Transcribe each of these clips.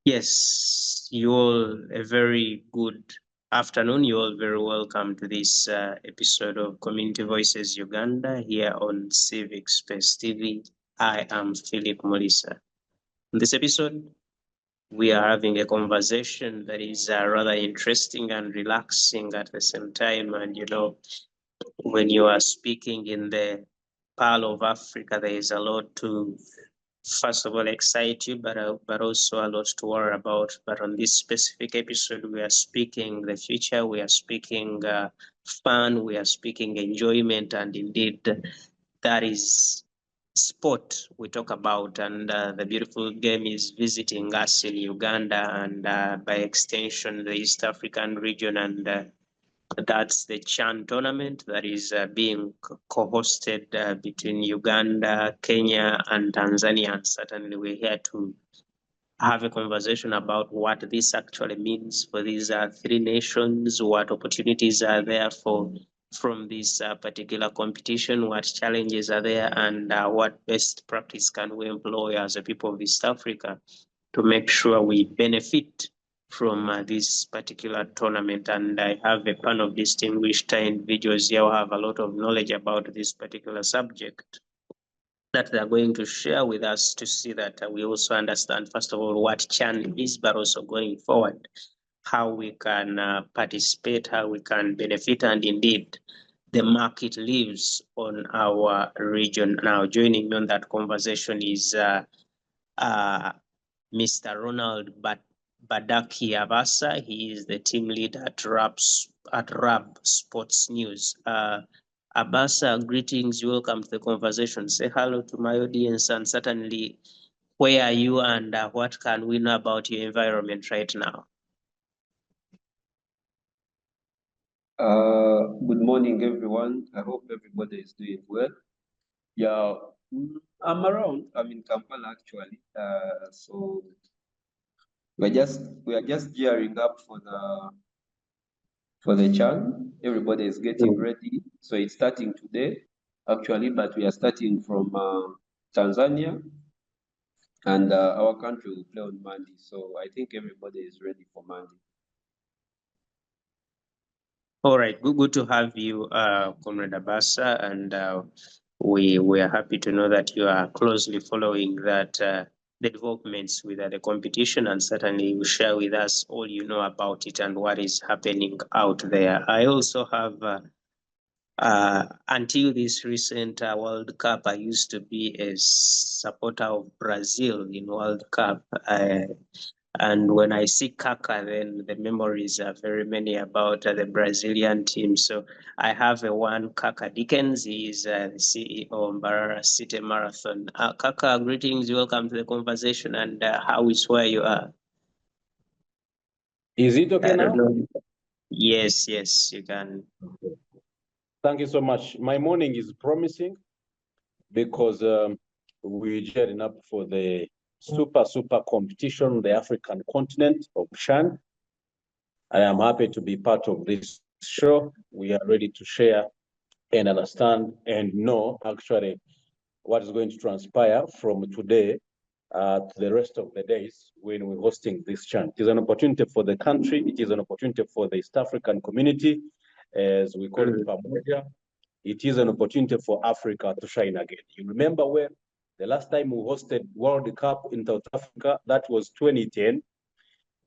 Yes, you all a very good afternoon. You all very welcome to this episode of Community Voices Uganda here on Civic Space TV. I am Phillip Muliisa. In this episode, we are having a conversation that is rather interesting and relaxing at the same time. And when you are speaking in the Pearl of Africa, there is a lot to first of all excite you, but also a lot to worry about. But on this specific episode, we are speaking the future, we are speaking fun, we are speaking enjoyment, and indeed that is sport we talk about. And the beautiful game is visiting us in Uganda and by extension the East African region, and that's the CHAN tournament that is being co-hosted between Uganda, Kenya, and Tanzania. And certainly we're here to have a conversation about what this actually means for these three nations, what opportunities are there from this particular competition, what challenges are there, and what best practice can we employ as a people of East Africa to make sure we benefit from this particular tournament. And I have a panel of distinguished individuals here who have a lot of knowledge about this particular subject that they're going to share with us to see that we also understand, first of all, what CHAN is, but also going forward, how we can participate, how we can benefit, and indeed the market lives on our region. Now, joining me on that conversation is Mr. Ronald Badaaki Abaasa. He is the team lead at RAB Sports News. Abaasa, greetings, welcome to the conversation. Say hello to my audience, and certainly where are you and what can we know about your environment right now? Good morning, everyone. I hope everybody is doing well. Yeah, I'm around. I'm in Kampala actually. So we are just gearing up for the CHAN. Everybody is getting ready. So it's starting today, actually, but we are starting from Tanzania, and our country will play on Monday. So I think everybody is ready for Monday. All right, good to have you, Comrade Abaasa, and we are happy to know that you are closely following that the developments with the competition, and certainly you share with us all you know about it and what is happening out there. I also have, until this recent World Cup, I used to be a supporter of Brazil in World Cup. And when I see Kaka, then the memories are very many about the Brazilian team. So I have one Kaka Dickens. He is the CEO of Mabarara City Marathon. Kaka, greetings. Welcome to the conversation. And how is where you are? Is it okay now? Yes, you can. Okay. Thank you so much. My morning is promising because we're gearing up for the super competition on the African continent of CHAN. I am happy to be part of this show. We are ready to share and understand and know actually what is going to transpire from today to the rest of the days when we're hosting this CHAN. It is an opportunity for the country. It is an opportunity for the East African community, as we call it Pamoja. It is an opportunity for Africa to shine again. You remember when the last time we hosted World Cup in South Africa, that was 2010.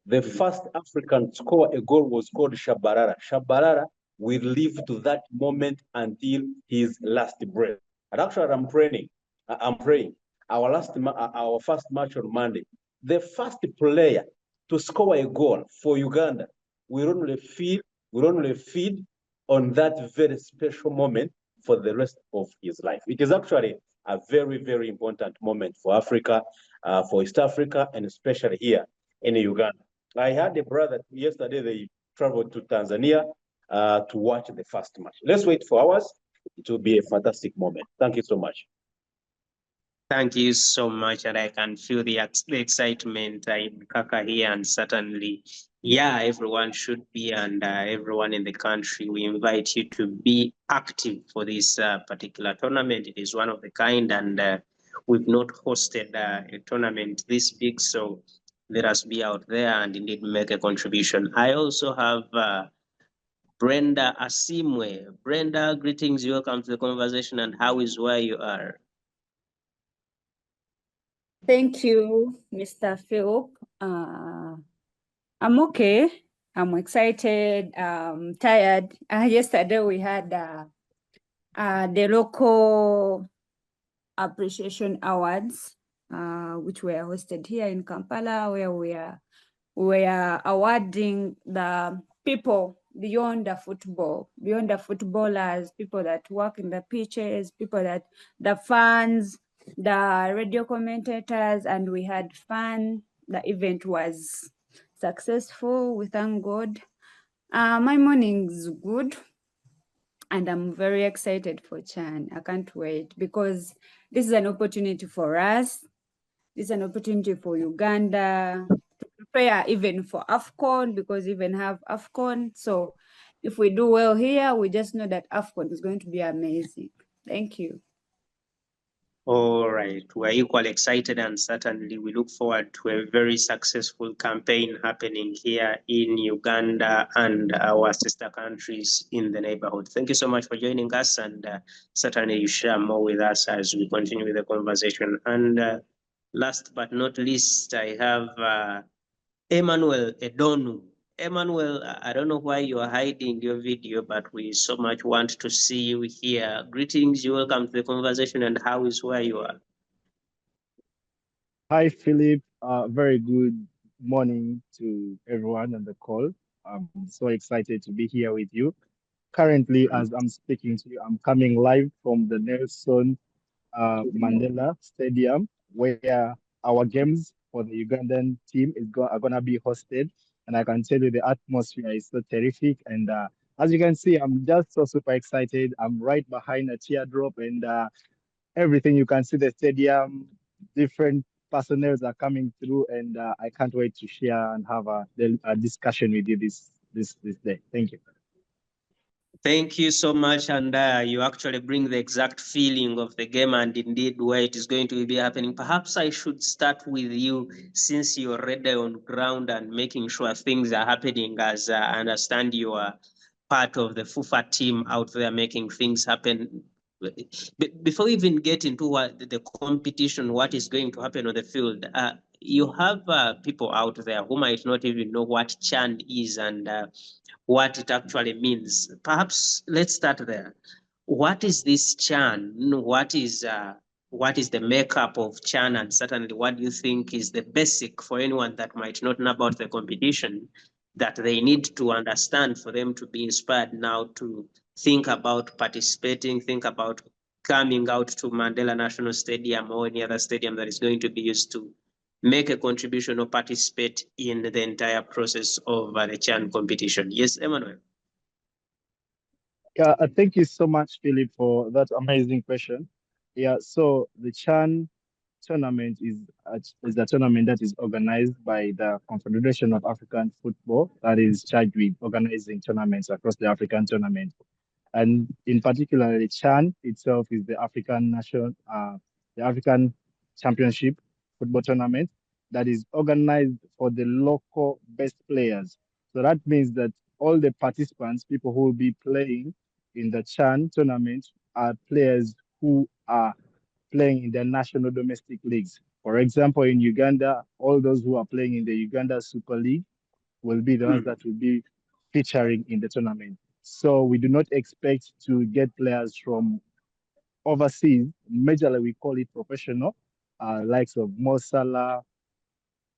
The first African to score a goal was called Mabarara. Mabarara will live to that moment until his last breath. And actually, I'm praying. Our first match on Monday, the first player to score a goal for Uganda will only feed on that very special moment for the rest of his life. It is actually a very important moment for Africa, for East Africa, and especially here in Uganda. I had a brother yesterday, they traveled to Tanzania to watch the first match. Let's wait for hours. It will be a fantastic moment. Thank you so much. Thank you so much, and I can feel the excitement in Kaka here, and certainly, yeah, everyone should be, and everyone in the country, we invite you to be active for this particular tournament. It is one of the kind, and we've not hosted a tournament this big, so let us be out there and indeed make a contribution. I also have Brenda Asiimwe. Brenda, greetings, welcome to the conversation, and how is where you are? Thank you, Mr. Phillip. I'm okay. I'm excited. Tired. Yesterday we had the local appreciation awards, which were hosted here in Kampala, where we are awarding the people beyond the footballers, people that work in the pitches, people that the fans, the radio commentators, and we had fun. The event was successful. We thank God. My morning's good, and I'm very excited for Chan. I can't wait because this is an opportunity for us. This is an opportunity for Uganda to prepare even for AFCON, because we even have AFCON. So if we do well here, we just know that AFCON is going to be amazing. Thank you. All right, we're equally excited, and certainly we look forward to a very successful campaign happening here in Uganda and our sister countries in the neighborhood. Thank you so much for joining us, and certainly you share more with us as we continue with the conversation. And last but not least, I have Emmanuel Edonu. Emmanuel, I don't know why you are hiding your video, but we so much want to see you here. Greetings, you welcome to the conversation, and how is where you are? Hi, Philip. Very good morning to everyone on the call. I'm so excited to be here with you. Currently, as I'm speaking to you, I'm coming live from the Nelson Mandela Stadium, where our games for the Ugandan team are going to be hosted. And I can tell you the atmosphere is so terrific. And as you can see, I'm just so super excited. I'm right behind a teardrop, and everything. You can see the stadium, different personnel are coming through, and I can't wait to share and have a discussion with you this day. Thank you. Thank you so much, and you actually bring the exact feeling of the game and indeed where it is going to be happening. Perhaps I should start with you, since you're already on ground and making sure things are happening, as I understand you are part of the FUFA team out there making things happen. Before we even get into what the competition, what is going to happen on the field, you have people out there who might not even know what CHAN is and what it actually means. Perhaps let's start there. What is this CHAN? What is the makeup of CHAN, and certainly what do you think is the basic for anyone that might not know about the competition that they need to understand for them to be inspired now to think about participating, think about coming out to Mandela National Stadium or any other stadium that is going to be used to make a contribution or participate in the entire process of the CHAN competition? Yes, Emmanuel. Yeah, thank you so much, Philip, for that amazing question. Yeah, so the CHAN tournament is a tournament that is organized by the Confederation of African Football, that is charged with organizing tournaments across the African tournament. And in particular, the CHAN itself is the the African Championship football tournament that is organized for the local best players. So that means that all the participants, people who will be playing in the CHAN tournament, are players who are playing in the national domestic leagues. For example, in Uganda, all those who are playing in the Uganda Super League will be the ones that will be featuring in the tournament. So we do not expect to get players from overseas. Majorly, we call it professional, likes of Mo Salah,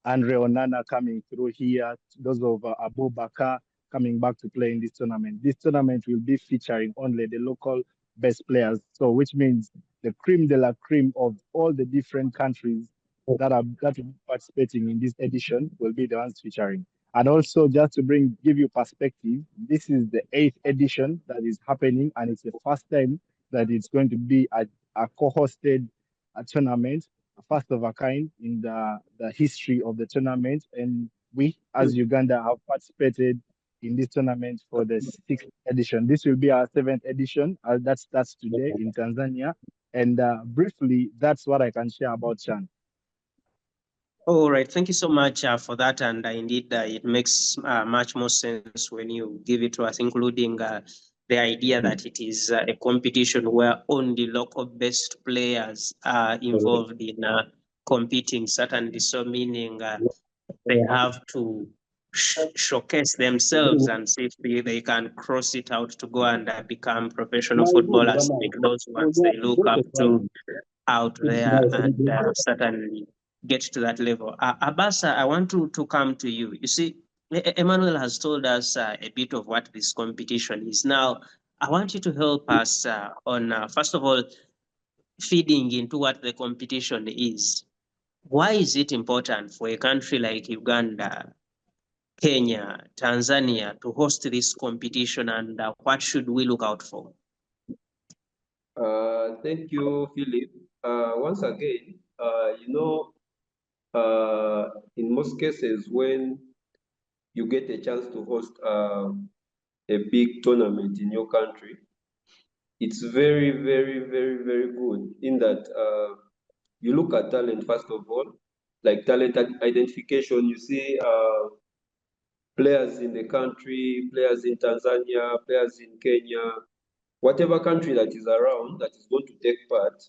Andre Onana coming through here, those of Abu Bakar coming back to play in this tournament. This tournament will be featuring only the local best players, so which means the cream de la cream of all the different countries that will be participating in this edition will be the ones featuring. And also, just to give you perspective, this is the 8th edition that is happening, and it's the first time that it's going to be a co-hosted tournament, first of a kind in the history of the tournament. And we, as Uganda, have participated in this tournament for the 6th edition. This will be our 7th edition. That starts today in Tanzania. And briefly, that's what I can share about CHAN. All right, thank you so much for that. And indeed, it makes much more sense when you give it to us, including the idea that it is a competition where only local best players are involved in competing, certainly. So meaning they have to showcase themselves and see if they can cross it out to go and become professional footballers, like those ones they look up to out there, and certainly get to that level. Abaasa, I want to come to you. You see, Emmanuel has told us a bit of what this competition is. Now, I want you to help us on, first of all, feeding into what the competition is. Why is it important for a country like Uganda, Kenya, Tanzania to host this competition, and what should we look out for? Thank you, Philip. Once again, in most cases, when you get a chance to host a big tournament in your country, it's very, very, very, very good in that you look at talent first of all, like talent identification. You see players in the country, players in Tanzania, players in Kenya, whatever country that is around that is going to take part.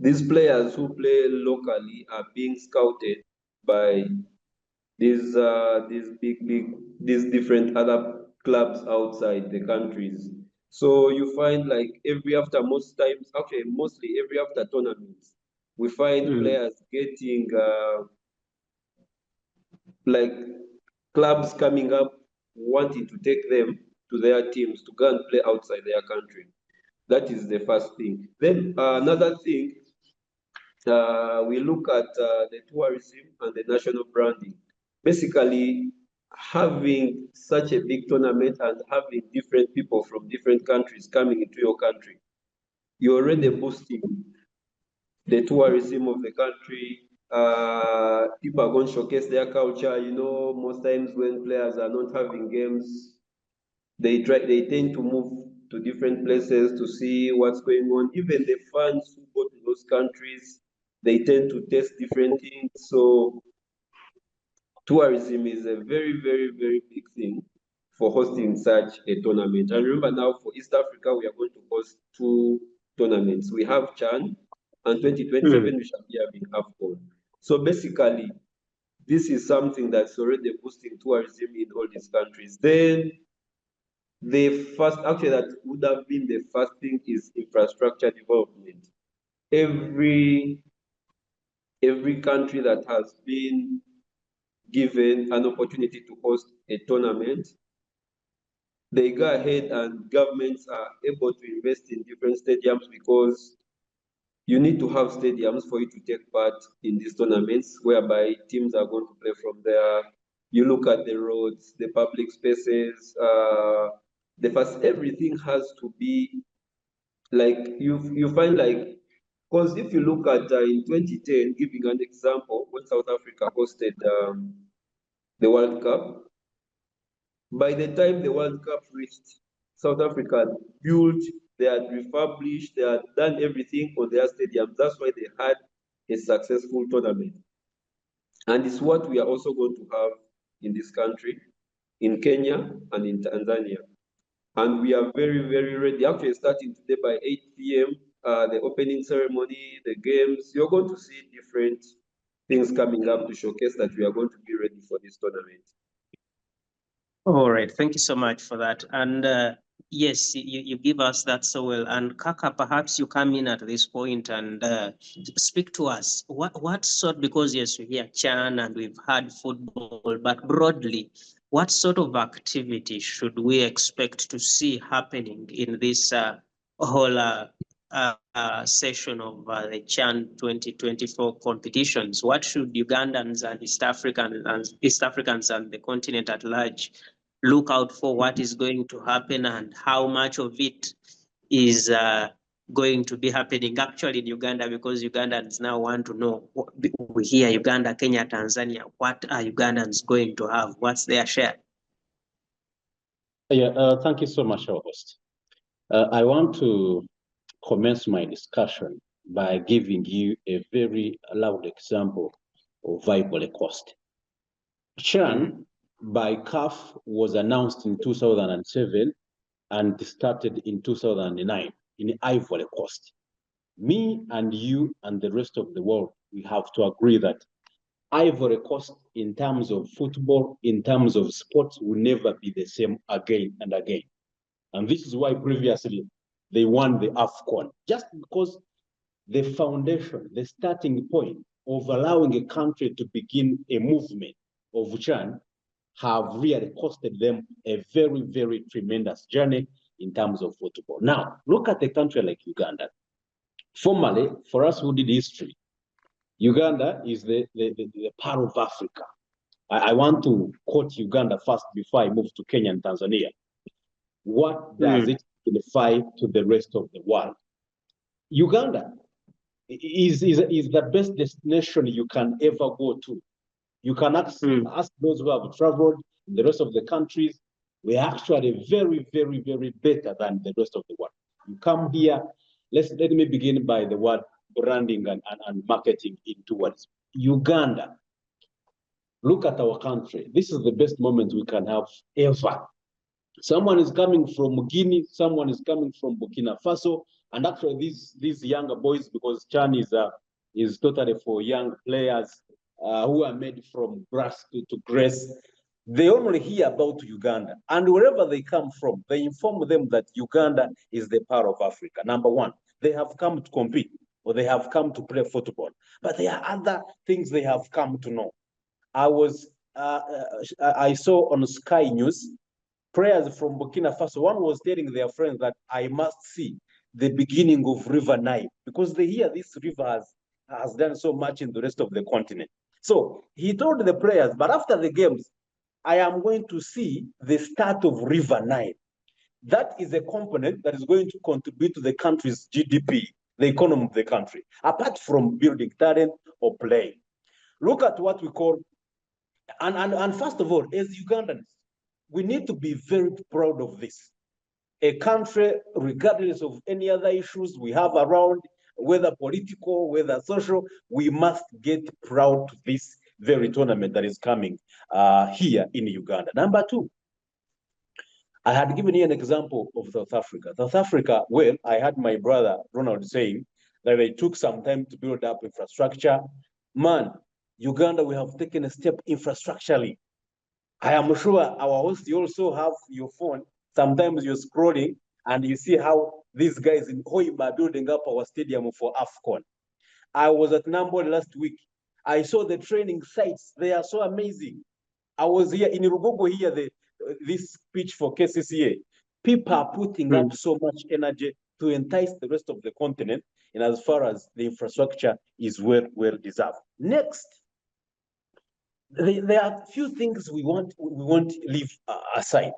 These players who play locally are being scouted by these these different other clubs outside the countries. So you find like every after most times, actually mostly every after tournaments, we find players getting like clubs coming up wanting to take them to their teams to go and play outside their country. That is the first thing. Then another thing, we look at the tourism and the national branding. Basically, having such a big tournament and having different people from different countries coming into your country, you're already boosting the tourism of the country. People are going to showcase their culture. You know, most times when players are not having games, they tend to move to different places to see what's going on. Even the fans who go to those countries, they tend to test different things. So tourism is a very, very, very big thing for hosting such a tournament. And remember now for East Africa, we are going to host two tournaments. We have CHAN, and 2027 we shall be having AFCON. So basically, this is something that's already boosting tourism in all these countries. Then the first, actually, that would have been the first thing is infrastructure development. Every country that has been given an opportunity to host a tournament, they go ahead and governments are able to invest in different stadiums because you need to have stadiums for you to take part in these tournaments, whereby teams are going to play from there. You look at the roads, the public spaces, the first, everything has to be like you find like, because if you look at in 2010, giving an example, when South Africa hosted the World Cup, by the time the World Cup reached, South Africa had built, they had refurbished, they had done everything on their stadiums. That's why they had a successful tournament. And it's what we are also going to have in this country, in Kenya and in Tanzania. And we are very, very ready. Actually, starting today by 8 p.m., the opening ceremony, the games, you're going to see different things coming up to showcase that we are going to be ready for this tournament. All right, thank you so much for that. And yes, you give us that so well. And Kaka, perhaps you come in at this point and speak to us. What sort, because yes, we hear Chan and we've had football, but broadly, what sort of activity should we expect to see happening in this whole session of the Chan 2024 competitions? What should Ugandans and East Africans and the continent at large look out for? What is going to happen and how much of it is going to be happening actually in Uganda, because Ugandans now want to know. We hear Uganda, Kenya, Tanzania. What are Ugandans going to have? What's their share? Yeah, thank you so much, our host. I want to commence my discussion by giving you a very loud example of Ivory Coast. CHAN by CAF was announced in 2007 and started in 2009 in Ivory Coast. Me and you and the rest of the world, we have to agree that Ivory Coast, in terms of football, in terms of sports, will never be the same again and again. And this is why previously they won the AFCON, just because the foundation, the starting point of allowing a country to begin a movement of CHAN have really costed them a very, very tremendous journey in terms of football. Now, look at a country like Uganda. Formerly, for us who did history, Uganda is the part of Africa. I want to quote Uganda first before I move to Kenya and Tanzania. What does it signify to the rest of the world? Uganda is the best destination you can ever go to. You can ask those who have traveled in the rest of the countries. We're actually very, very, very better than the rest of the world. You come here, let me begin by the word branding and marketing in 2 words. Uganda, look at our country. This is the best moment we can have ever. Someone is coming from Guinea, someone is coming from Burkina Faso, and actually these younger boys, because CHAN is totally for young players who are made from grass to grace. They only hear about Uganda, and wherever they come from, they inform them that Uganda is the part of Africa. Number one, they have come to compete, or they have come to play football, but there are other things they have come to know. I saw on Sky News, players from Burkina Faso, one was telling their friends that I must see the beginning of River Nile, because they hear this river has done so much in the rest of the continent. So he told the players, but after the games, I am going to see the start of River Nile. That is a component that is going to contribute to the country's GDP, the economy of the country, apart from building talent or playing. Look at what we call, and first of all, as Ugandans, we need to be very proud of this. A country, regardless of any other issues we have around, whether political, whether social, we must get proud of this very tournament that is coming here in Uganda. Number two, I had given you an example of South Africa. South Africa, well, I had my brother Ronald saying that they took some time to build up infrastructure. Man, Uganda, we have taken a step infrastructurally. I am sure our host, you also have your phone. Sometimes you're scrolling and you see how these guys in Hoima are building up our stadium for AFCON. I was at Nambo last week. I saw the training sites. They are so amazing. I was here in Rugogo here, this pitch for KCCA. People are putting up so much energy to entice the rest of the continent, and as far as the infrastructure is well deserved. Next, there are a few things we won't leave aside.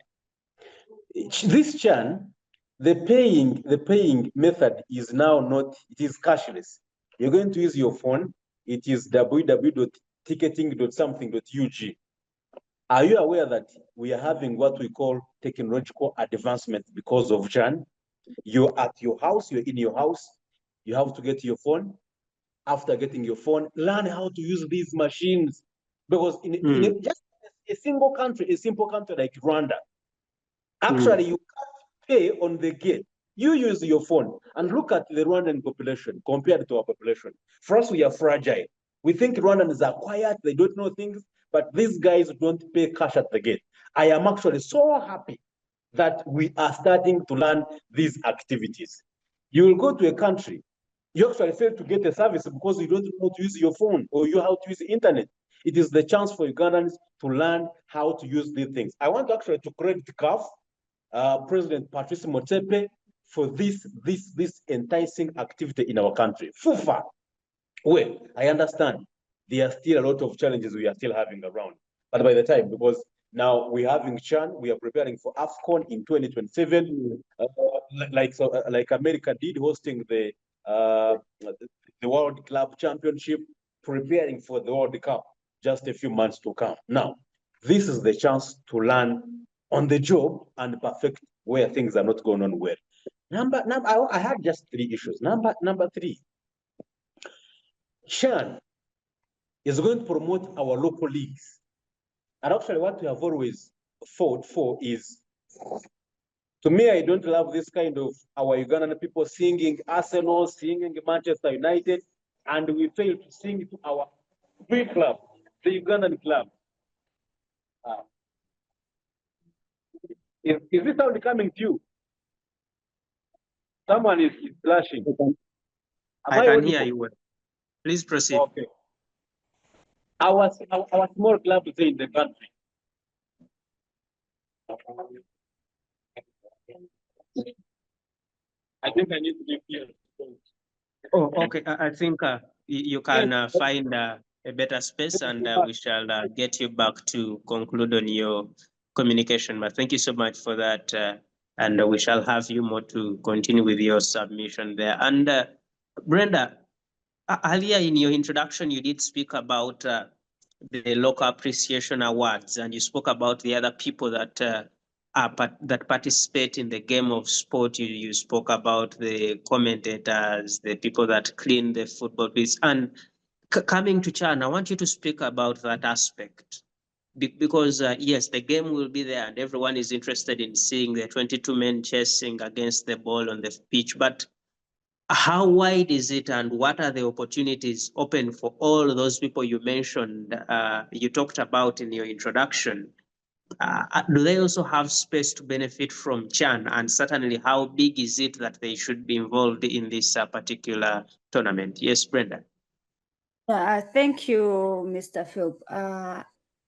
This CHAN, the paying method is now not, it is cashless. You're going to use your phone. It is www.ticketing.something.ug. Are you aware that we are having what we call technological advancement because of CHAN? You're at your house, you're in your house, you have to get your phone. After getting your phone, learn how to use these machines. Because in just a single country, a simple country like Rwanda, actually you can't pay on the gate. You use your phone and look at the Rwandan population compared to our population. For us, we are fragile. We think Rwandans are quiet, they don't know things, but these guys don't pay cash at the gate. I am actually so happy that we are starting to learn these activities. You will go to a country, you actually fail to get a service because you don't know how to use your phone or you how to use the internet. It is the chance for Ugandans to learn how to use these things. I want actually to credit CAF, President Patrice Motsepe, for this enticing activity in our country. FUFA, well, I understand there are still a lot of challenges we are still having around. But by the time, because now we're having CHAN, we are preparing for AFCON in 2027, like America did, hosting the World Club Championship, preparing for the World Cup just a few months to come. Now, this is the chance to learn on the job and perfect where things are not going on well. I had just 3 issues. Number 3, Chan is going to promote our local leagues. And actually what we have always fought for is, to me, I don't love this kind of our Ugandan people singing Arsenal, singing Manchester United, and we fail to sing to our free club, the Ugandan club. Is this sound coming to you? Someone is flashing. I can hear you well. Please proceed. Okay. Our small club is in the country. I think I need to be here. Oh, okay. I think you can find a better space, and we shall get you back to conclude on your communication. But thank you so much for that, and we shall have you more to continue with your submission there. And Brenda, earlier in your introduction, you did speak about the local appreciation awards, and you spoke about the other people that that participate in the game of sport. You spoke about the commentators, the people that clean the football pitch. And coming to Chan, I want you to speak about that aspect. Because yes, the game will be there and everyone is interested in seeing the 22 men chasing against the ball on the pitch. But how wide is it, and what are the opportunities open for all those people you mentioned, you talked about in your introduction? Do they also have space to benefit from Chan? And certainly, how big is it that they should be involved in this particular tournament? Yes, Brenda. Thank you, Mr. Phillip.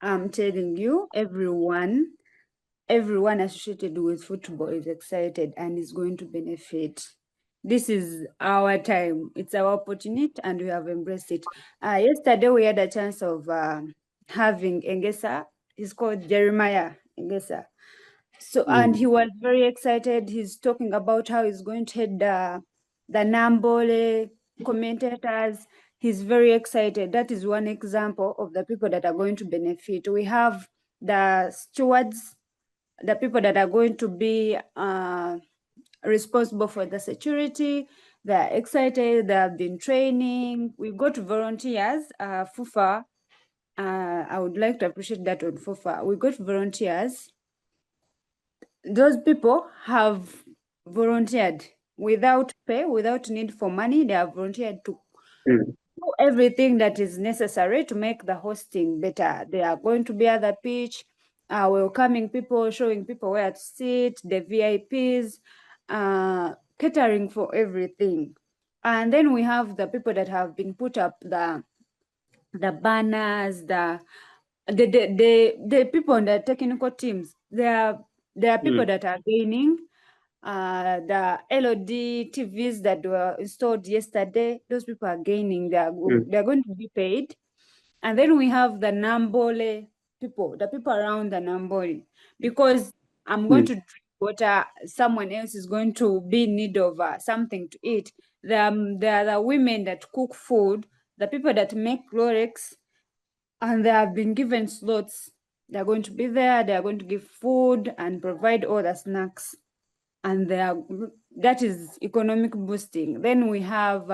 I'm telling you, everyone associated with football is excited and is going to benefit. This is our time. It's our opportunity, and we have embraced it. Yesterday, we had a chance of having Engesa. He's called Jeremiah Engesa. So, and he was very excited. He's talking about how he's going to head the Nambole commentators. He's very excited. That is one example of the people that are going to benefit. We have the stewards, the people that are going to be responsible for the security. They're excited. They have been training. We've got volunteers. FUFA. I would like to appreciate that on FUFA. We got volunteers. Those people have volunteered without pay, without need for money. They have volunteered to do everything that is necessary to make the hosting better. They are going to be at the pitch, welcoming people, showing people where to sit, the VIPs, catering for everything. And then we have the people that have been put up the banners, the people on the technical teams. There are people that are gaining. The LOD TVs that were installed yesterday, those people are gaining. They're going to be paid. And then we have the Nambole people, the people around the Nambole, because I'm going to drink water, someone else is going to be in need of something to eat. There are the women that cook food, the people that make Rolex, and they have been given slots. They're going to be there. They are going to give food and provide all the snacks, and that is economic boosting. Then we have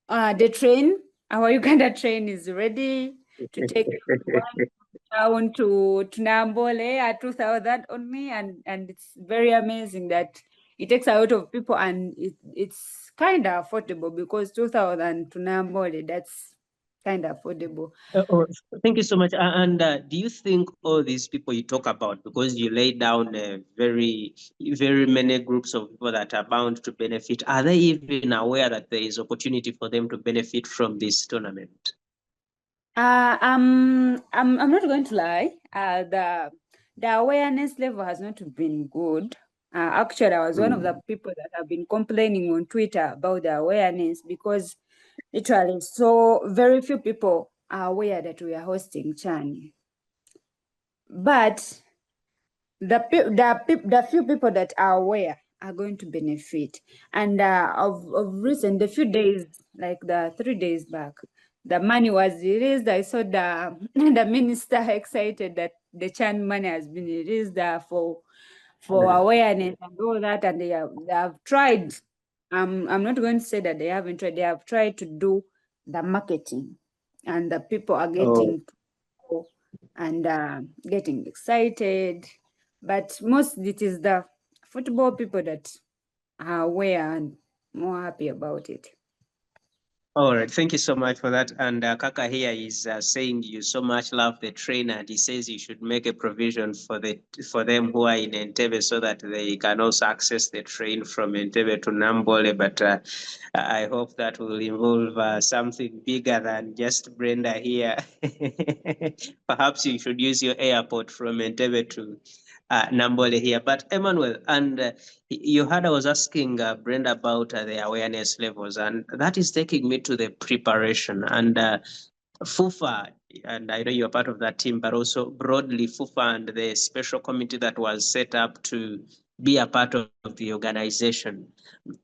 the train. Our Uganda train is ready to take down to Nambole at 2,000 only, and it's very amazing that it takes a lot of people, and it's kind of affordable, because 2,000 to Nambole, that's kind of affordable. Thank you so much. And do you think all these people you talk about, because you lay down very many groups of people that are bound to benefit, are they even aware that there is opportunity for them to benefit from this tournament? I'm not going to lie. The awareness level has not been good. Actually, I was one of the people that have been complaining on Twitter about the awareness, because literally so very few people are aware that we are hosting Chan. But the few people that are aware are going to benefit. And of recent, the few days, like the 3 days back, the money was released. I saw the minister excited that the Chan money has been released for awareness and all that, and they have tried. I'm not going to say that they haven't tried. They have tried to do the marketing, and the people are Oh, getting and getting excited. But most it is the football people that are aware and more happy about it. all right. Thank you so much for that. And Kaka here is saying you so much love the trainer, and he says you should make a provision for them who are in Entebbe so that they can also access the train from Entebbe to Nambole. But I hope that will involve something bigger than just Brenda here. Perhaps you should use your airport from Entebbe to Nambole here. But Emmanuel, and you heard I was asking Brenda about the awareness levels, and that is taking me to the preparation. And FUFA, and I know you're part of that team, but also broadly FUFA and the special committee that was set up to be a part of the organization.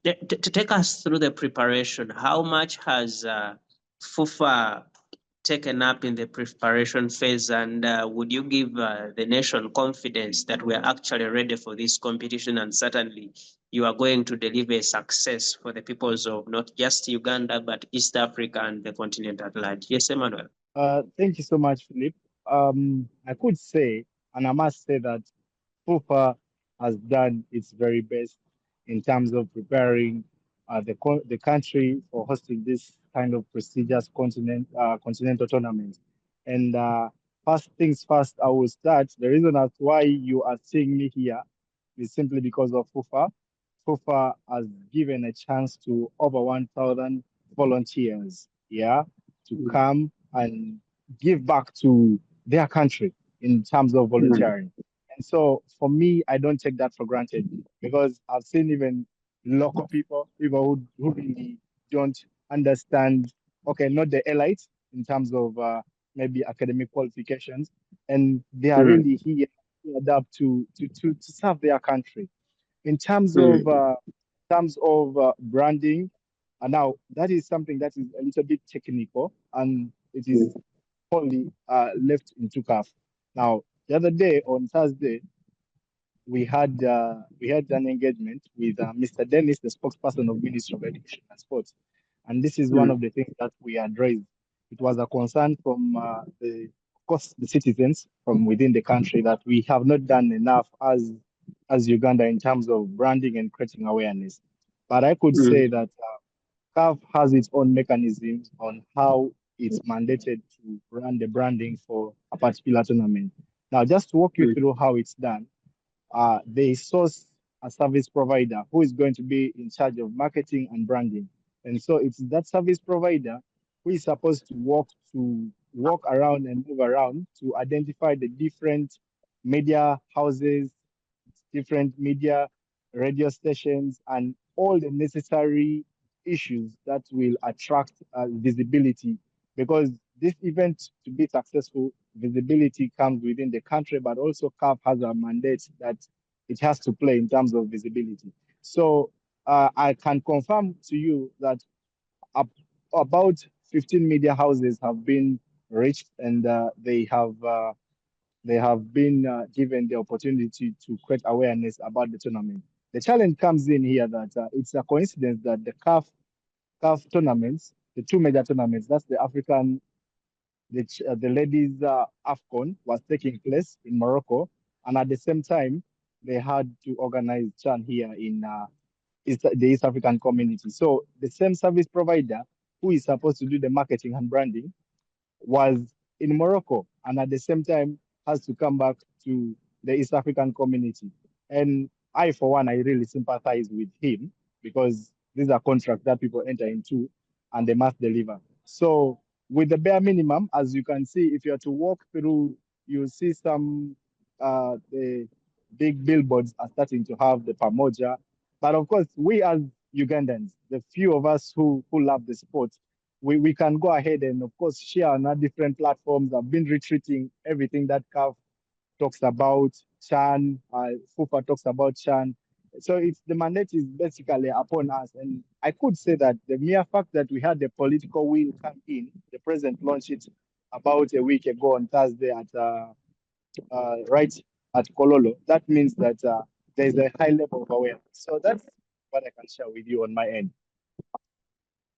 To take us through the preparation, how much has FUFA taken up in the preparation phase, and would you give the nation confidence that we are actually ready for this competition, and certainly you are going to deliver a success for the peoples of not just Uganda but East Africa and the continent at large? Yes, Emmanuel. Thank you so much, Philip. I could say, and I must say that FUFA has done its very best in terms of preparing the country for hosting this kind of prestigious continental tournament. And first things first, I will start. The reason as why you are seeing me here is simply because of FUFA. FUFA has given a chance to over 1,000 volunteers, yeah, to come and give back to their country in terms of volunteering. And so for me, I don't take that for granted because I've seen even local people who really don't understand, okay, not the elites in terms of maybe academic qualifications, and they are really here to adapt to serve their country. In terms of branding, and now that is something that is a little bit technical, and it is only left into CAF. Now, the other day on Thursday, we had an engagement with Mr. Dennis, the spokesperson of Ministry of Education and Sports, and this is one of the things that we addressed. It was a concern from of course, the citizens from within the country that we have not done enough as Uganda in terms of branding and creating awareness. But I could say that CAF has its own mechanisms on how it's mandated to run the branding for a particular tournament. Now, just to walk you through how it's done, they source a service provider who is going to be in charge of marketing and branding. And so it's that service provider who is supposed to walk around and move around to identify the different media houses, different media radio stations, and all the necessary issues that will attract visibility. Because this event to be successful, visibility comes within the country, but also CAF has a mandate that it has to play in terms of visibility. So I can confirm to you that about 15 media houses have been reached, and they have been given the opportunity to create awareness about the tournament. The challenge comes in here that it's a coincidence that the CAF tournaments, the two major tournaments, that's the African, the ladies AFCON was taking place in Morocco, and at the same time, they had to organize CHAN here in the East African community. So the same service provider who is supposed to do the marketing and branding was in Morocco, and at the same time has to come back to the East African community. And I, for one, I really sympathize with him because these are contracts that people enter into and they must deliver. So with the bare minimum, as you can see, if you are to walk through, you'll see some the big billboards are starting to have the Pamoja. But of course, we as Ugandans, the few of us who love the sport, we can go ahead and, of course, share on our different platforms. I've been retweeting everything that CAF talks about, CHAN, FUFA talks about CHAN. So it's the mandate is basically upon us. And I could say that the mere fact that we had the political will come in, the president launched it about a week ago on Thursday at right at Kololo. That means that there's a high level of awareness. So that's what I can share with you on my end.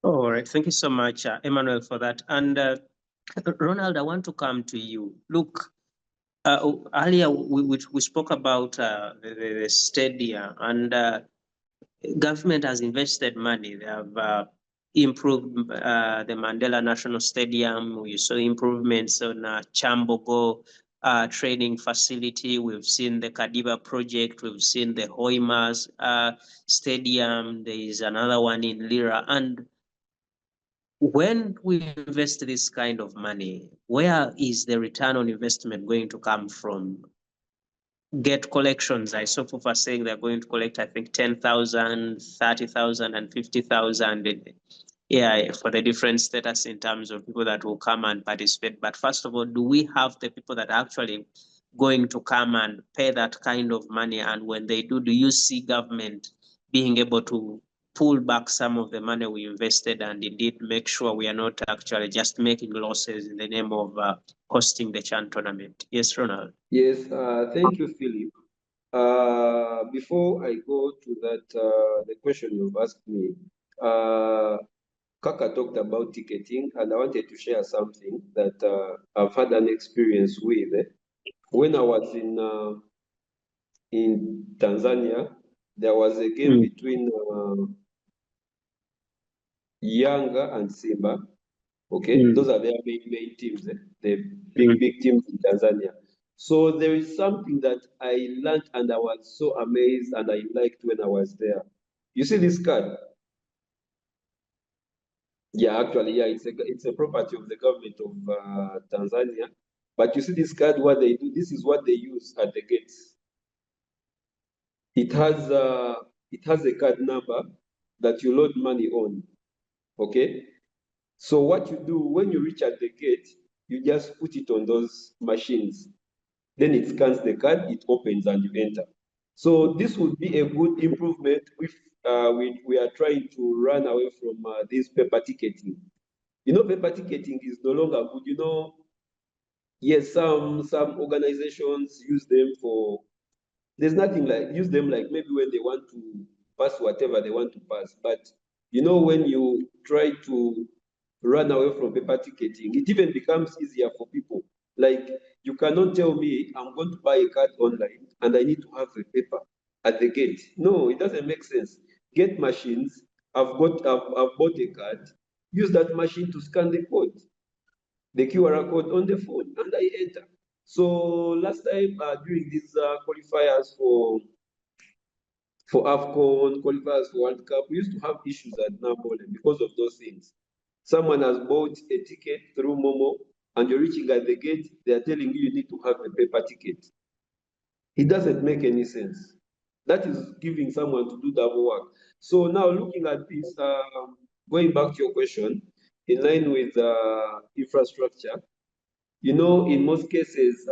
All right. Thank you so much, Emmanuel, for that. And Ronald, I want to come to you. Look, earlier we spoke about the stadium, and government has invested money. They have improved the Mandela National Stadium. We saw improvements on Chambogo training facility. We've seen the Kadiba project. We've seen the Hoimas Stadium. There is another one in Lira. And when we invest this kind of money, where is the return on investment going to come from? Get collections. I saw people saying they're going to collect, I think, 10,000, 30,000, and 50,000. Yeah, for the different status in terms of people that will come and participate. But first of all, do we have the people that are actually going to come and pay that kind of money? And when they do you see government being able to pull back some of the money we invested and indeed make sure we are not actually just making losses in the name of hosting the CHAN tournament? Yes, Ronald. Yes, thank you, Philip. Before I go to that, the question you've asked me, Kaka talked about ticketing, and I wanted to share something that I've had an experience with. When I was in Tanzania, there was a game between Yanga and Simba. Okay, those are their main teams, the big teams in Tanzania. So there is something that I learned and I was so amazed and I liked when I was there. You see this card? Yeah, actually, yeah, it's a property of the government of Tanzania. But you see this card, what they do, this is what they use at the gates. It has a card number that you load money on. Okay? So what you do when you reach at the gate, you just put it on those machines. Then it scans the card, it opens and you enter. So this would be a good improvement if we are trying to run away from this paper ticketing. You know, paper ticketing is no longer good. You know, yes, some organizations use them for, there's nothing like, use them like maybe when they want to pass whatever they want to pass. But you know, when you try to run away from paper ticketing, it even becomes easier for people. Like, you cannot tell me I'm going to buy a card online and I need to have a paper at the gate. No, it doesn't make sense. Get machines. I've bought a card. Use that machine to scan the code, the QR code on the phone, and I enter. So last time during these qualifiers for AFCON, qualifiers for World Cup, we used to have issues at Namole because of those things. Someone has bought a ticket through Momo, and you're reaching at the gate, they are telling you need to have a paper ticket. It doesn't make any sense. That is giving someone to do double work. So now looking at this, going back to your question, in line with infrastructure, you know, in most cases,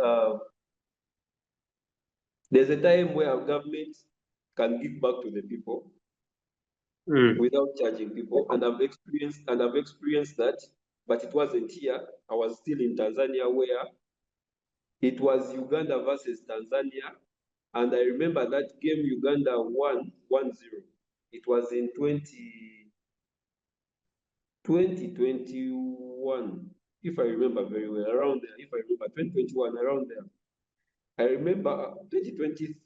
there's a time where our government can give back to the people without charging people, and I've experienced that, but it wasn't here. I was still in Tanzania where it was Uganda versus Tanzania, and I remember that game Uganda won 1-0. It was in 2021, if I remember very well, around there, if I remember 2021, around there. I remember 2020,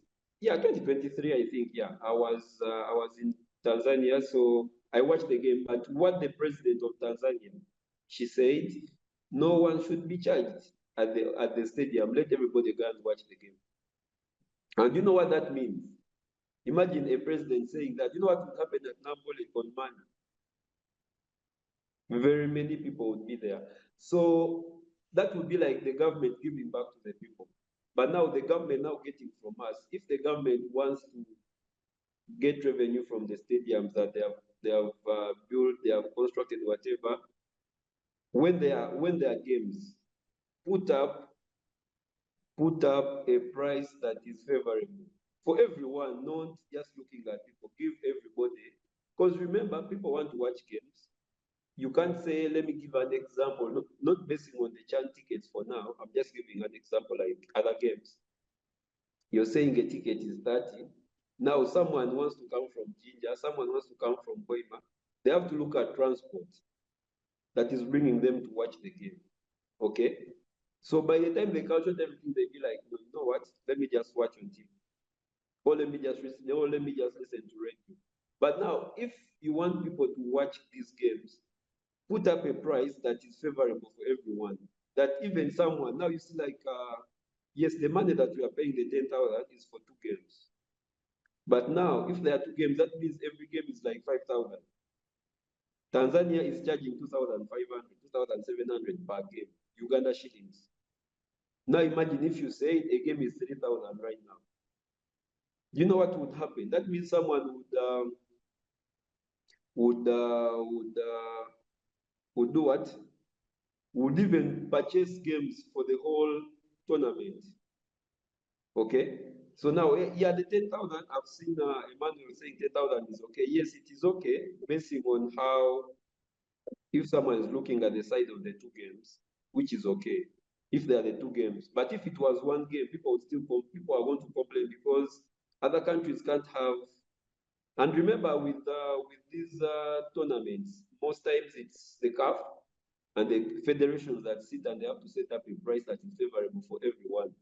yeah, 2023, I think, yeah. I was in Tanzania, so I watched the game. But what the president of Tanzania, she said, no one should be charged at the stadium. Let everybody go and watch the game. And you know what that means? Imagine a president saying that. You know what would happen at Napoli on Monday? Very many people would be there. So that would be like the government giving back to the people. But now the government now getting from us. If the government wants to get revenue from the stadiums that they have built, they have constructed, whatever, when there are games, put up a price that is favorable for everyone, not just looking at people. Give everybody, because remember, people want to watch games. You can't say, let me give an example, not basing on the CHAN tickets for now. I'm just giving an example like other games. You're saying a ticket is 30. Now someone wants to come from Jinja, someone wants to come from Boima. They have to look at transport that is bringing them to watch the game. Okay? So by the time they calculate everything, they be like, no, you know what? Let me just watch on TV. Or let me just listen to radio. But now, if you want people to watch these games, put up a price that is favorable for everyone. That even someone, now you see like, yes, the money that we are paying, the 10,000 is for 2 games. But now, if there are 2 games, that means every game is like 5,000. Tanzania is charging 2,500, 2,700 per game, Uganda shillings. Now imagine if you say a game is 3,000 right now. You know what would happen? That means someone would do what? Would even purchase games for the whole tournament. Okay? So now, yeah, the 10,000, I've seen Emmanuel saying 10,000 is okay. Yes, it is okay, basing on how, if someone is looking at the size of the 2 games, which is okay, if they are the 2 games. But if it was 1 game, people are going to complain because other countries can't have. And remember, with these tournaments, most times it's the CAF and the federations that sit and they have to set up a price that is favorable for everyone.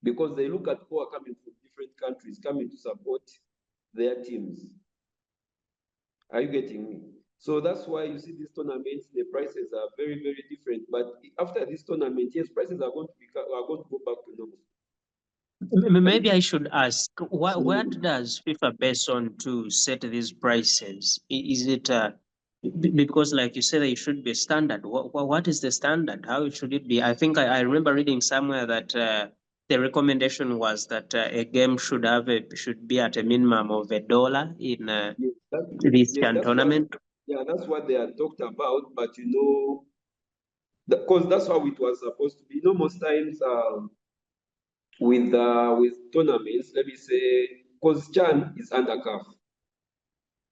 Because they look at who are coming from different countries, coming to support their teams. Are you getting me? So that's why you see these tournaments, the prices are very, very different. But after this tournament, yes, prices are going to go back to normal. Maybe I should ask, what does FIFA base on to set these prices? Is it because, like you said, it should be standard? What is the standard? How should it be? I think I remember reading somewhere that the recommendation was that a game should be at a minimum of $1 in this tournament. That's what they are talked about. But you know, because that's how it was supposed to be. You know, most times with tournaments, let me say, because CHAN is under CAF.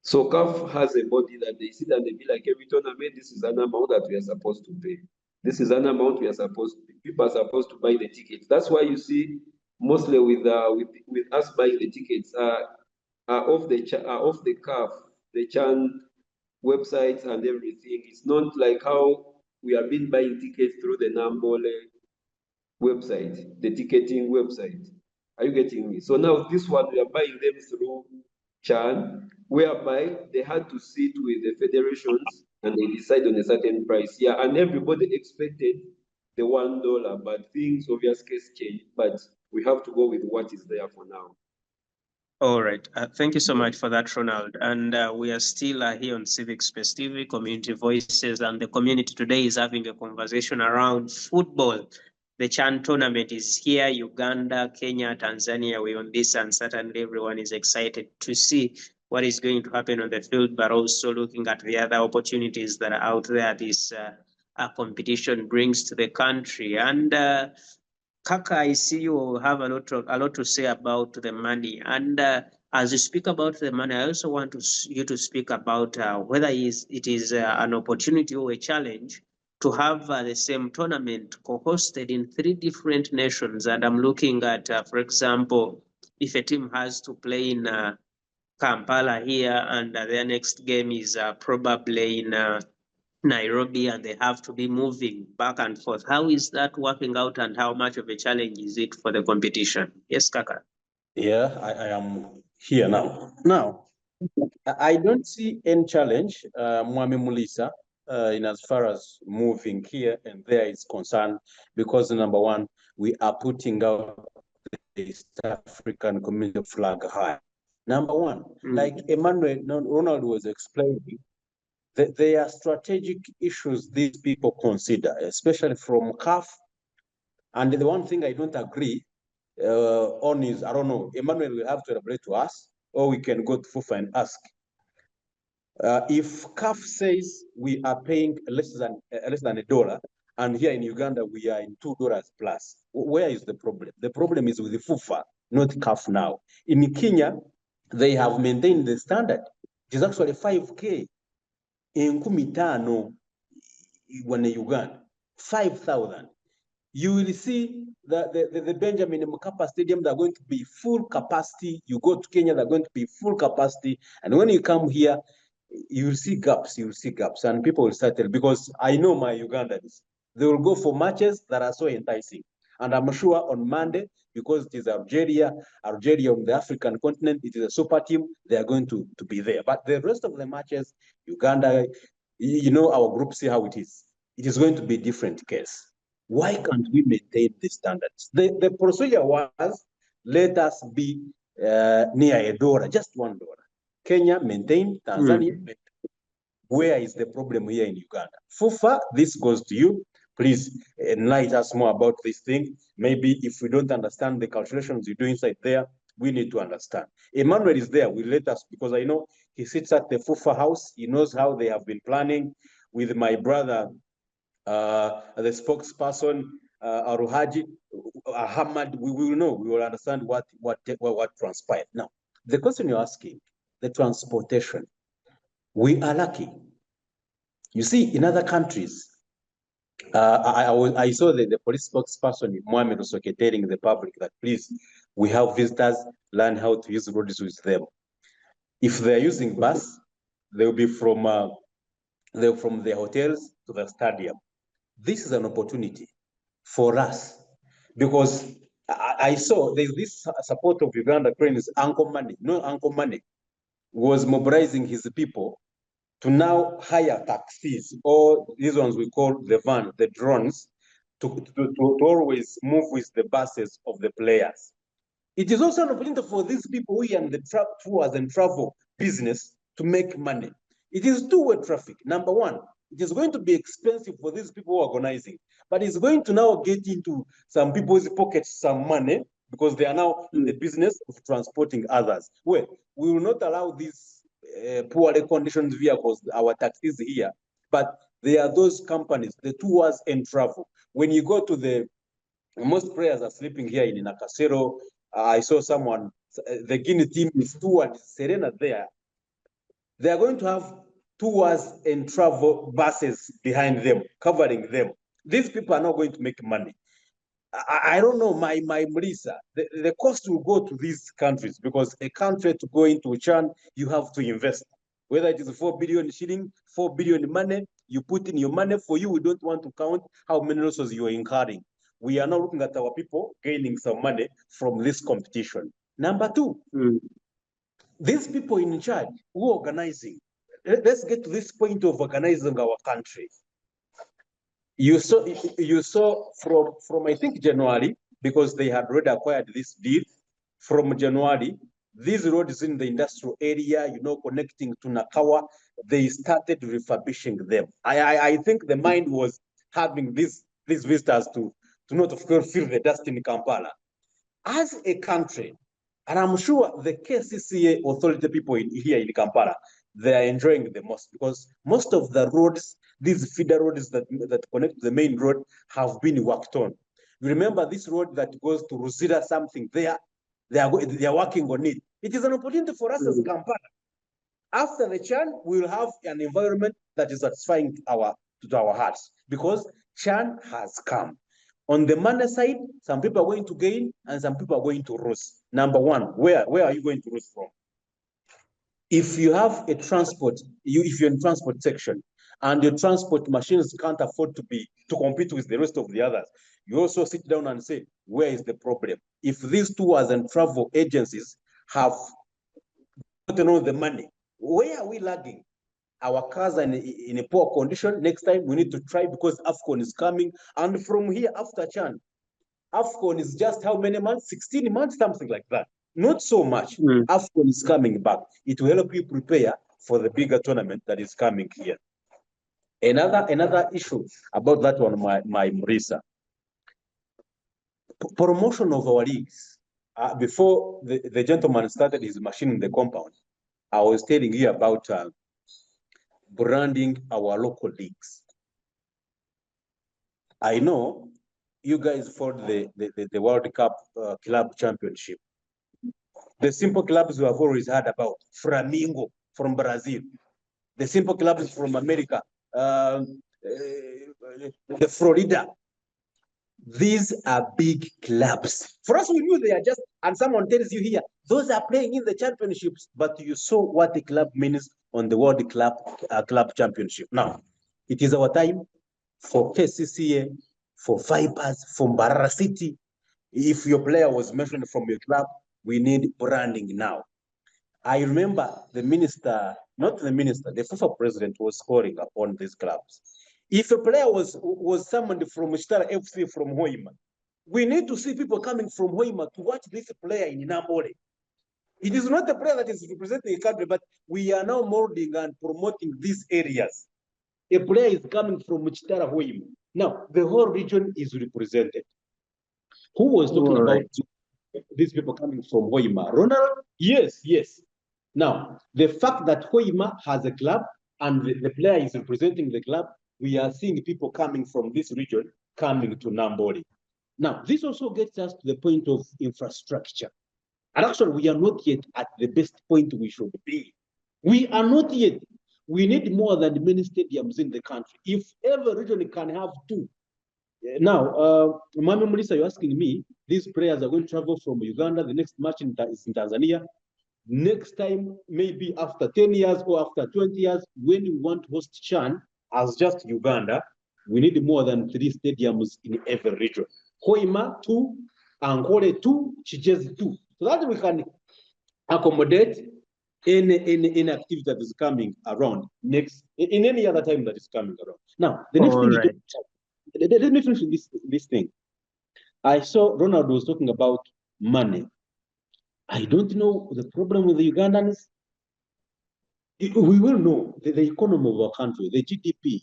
So CAF has a body that they sit and they be like, every tournament, this is an amount that we are supposed to pay. This is an amount we are supposed to pay. People are supposed to buy the tickets. That's why you see mostly with us buying the tickets are off the CAF, the CHAN websites and everything. It's not like how we have been buying tickets through the Nambole website, the ticketing website. Are you getting me? So now this one, we are buying them through CHAN, whereby they had to sit with the federations and they decide on a certain price. Yeah, and everybody expected the $1, but things obviously change. But we have to go with what is there for now. All right. Thank you so much for that, Ronald. And we are still here on Civic Space TV, Community Voices, and the community today is having a conversation around football. The CHAN tournament is here, Uganda, Kenya, Tanzania. We're on this, and certainly everyone is excited to see what is going to happen on the field, but also looking at the other opportunities that are out there this competition brings to the country. And Kaka, I see you have a lot to say about the money. And as you speak about the money, I also want you to speak about whether it is an opportunity or a challenge to have the same tournament co-hosted in 3 different nations. And I'm looking at, for example, if a team has to play in Kampala here and their next game is probably in Nairobi and they have to be moving back and forth. How is that working out and how much of a challenge is it for the competition? Yes, Kaka. Yeah, I am here now. Now, I don't see any challenge, Muliisa, in as far as moving here and there is concerned, because number one, we are putting out the East African community flag high. Number one, like Emmanuel, Ronald was explaining, there are strategic issues these people consider, especially from CAF. And the one thing I don't agree on is, I don't know, Emmanuel will have to elaborate to us, or we can go to FUFA and ask. If CAF says we are paying less than $1, and here in Uganda we are in $2 plus, where is the problem? The problem is with the FUFA, not CAF now. In Kenya, they have maintained the standard. It is actually 5K. In Kumitano, when Uganda, 5,000. You will see the Benjamin Mkapa Stadium, they're going to be full capacity. You go to Kenya, they're going to be full capacity. And when you come here, you'll see gaps, and people will start telling, because I know my Ugandans, they will go for matches that are so enticing. And I'm sure on Monday, because it is Algeria on the African continent, it is a super team, they are going to be there. But the rest of the matches, Uganda, you know our group, see how it is. It is going to be a different case. Why can't we maintain the standards? The procedure was, let us be near $1, just $1. Kenya maintained, Tanzania maintained. Where is the problem here in Uganda? FUFA, this goes to you. Please enlighten us more about this thing. Maybe if we don't understand the calculations you do inside there, we need to understand. Emmanuel is there. Will let us, because I know he sits at the FUFA house. He knows how they have been planning with my brother, the spokesperson, Aruhaji, Ahmad. We will know. We will understand what transpired. Now, the question you're asking, the transportation, we are lucky. You see, in other countries, I saw the police spokesperson, Mohamed Osoke, telling the public that, please, we have visitors, learn how to use roads with them. If they're using bus, they'll be from their hotels to the stadium. This is an opportunity for us, because I saw there's this support of Uganda Cranes, Uncle Money, was mobilizing his people to now hire taxis, or these ones we call the van, the drones, to always move with the buses of the players. It is also an opportunity for these people who are in the tours and travel business to make money. It is two-way traffic. Number one, it is going to be expensive for these people who are organizing, but it's going to now get into some people's pockets some money, because they are now in the business of transporting others. Well, we will not allow these poorly conditioned vehicles, our taxis here, but there are those companies, the tours and travel. When you go to most players are sleeping here in Nakasero. I saw someone, the Guinea team is towards Serena there. They are going to have tours and travel buses behind them, covering them. These people are not going to make money. I don't know, my Muliisa, the cost will go to these countries, because a country to go into Chan, you have to invest. Whether it is 4 billion shilling, 4 billion money, you put in your money. For you, we don't want to count how many losses you are incurring. We are now looking at our people gaining some money from this competition. Number two, these people in charge who are organizing, let's get to this point of organizing our country. You saw from I think January, because they had already acquired this deal. From January, these roads in the industrial area, connecting to Nakawa, they started refurbishing them. I think the mind was having these visitors to not, of course, feel the dust in Kampala. As a country, and I'm sure the KCCA authority people here in Kampala, they are enjoying the most, because most of the roads, these feeder roads that connect to the main road, have been worked on. You remember this road that goes to Ruzira, something there, they are working on it. It is an opportunity for us as Kampala. After the Chan, we will have an environment that is satisfying to our hearts, because Chan has come. On the money side, some people are going to gain and some people are going to lose. Number one, where are you going to lose from? If you have a transport, if you're in transport section and your transport machines can't afford to compete with the rest of the others, you also sit down and say, where is the problem? If these tours and travel agencies have gotten all the money, where are we lagging? Our cars are in a poor condition. Next time we need to try, because AFCON is coming. And from here, after Chan, AFCON is just how many months? 16 months, something like that. Not so much. AFCON is coming back. It will help you prepare for the bigger tournament that is coming here. Another issue about that one, my Muliisa. Promotion of our leagues. Before the gentleman started his machine in the compound, I was telling you about branding our local leagues. I know you guys fought the World Cup Club Championship. The simple clubs we have always heard about, Flamengo from Brazil, the simple clubs from America, the Florida. These are big clubs. For us, we knew they are just, and someone tells you here, those are playing in the championships, but you saw what the club means on the World Club Championship. Now, it is our time for KCCA, for Vipers, for Mabarara City. If your player was mentioned from your club, we need branding now. I remember the minister, not the minister, the FIFA president was scoring upon these clubs. If a player was summoned from Star FC from Hoima, we need to see people coming from Hoima to watch this player in Nambole. It is not the player that is representing a country, but we are now molding and promoting these areas. A player is coming from Chitara Hoima. Now, the whole region is represented. Who was talking about these people coming from Hoima? Ronald? Yes, yes. Now, the fact that Hoima has a club and the player is representing the club, we are seeing people coming from this region coming to Nambole. Now, this also gets us to the point of infrastructure. And actually, we are not yet at the best point we should be. We are not yet. We need more than many stadiums in the country. If every region can have two. Now, Muliisa, you're asking me, these players are going to travel from Uganda. The next match is in Tanzania. Next time, maybe after 10 years or after 20 years, when you want to host CHAN as just Uganda, we need more than 3 stadiums in every region. Hoima 2, Ankole 2, Chijezi 2. So that we can accommodate any activity that is coming around next, in any other time that is coming around. Now, the next thing is, let me finish this thing. I saw Ronald was talking about money. I don't know the problem with the Ugandans. We will know the economy of our country, the GDP.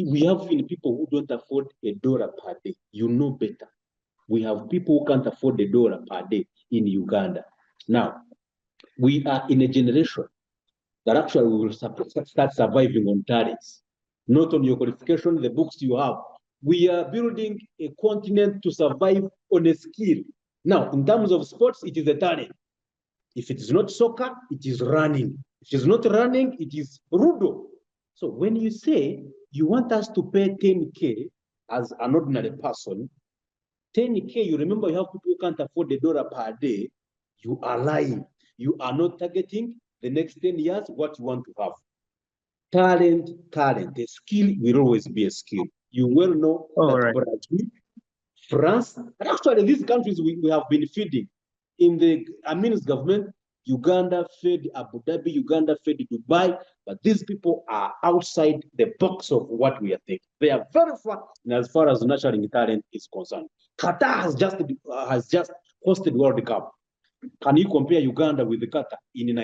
We have people who don't afford $1 per day. You know better. We have people who can't afford $1 per day in Uganda. Now, we are in a generation that actually we will start surviving on talents, not on your qualification, the books you have. We are building a continent to survive on a skill. Now, in terms of sports, it is a talent. If it is not soccer, it is running. If it is not running, it is rudo. So when you say you want us to pay 10K as an ordinary person, 10K, you remember you have people who can't afford $1 per day, you are lying. You are not targeting the next 10 years what you want to have. Talent. A skill will always be a skill. You will know that Brazil, France, and actually these countries we have been feeding. In the Amin's government, Uganda fed Abu Dhabi, Uganda fed Dubai, but these people are outside the box of what we are thinking. They are very far as far as nurturing talent is concerned. Qatar has just hosted World Cup. Can you compare Uganda with Qatar in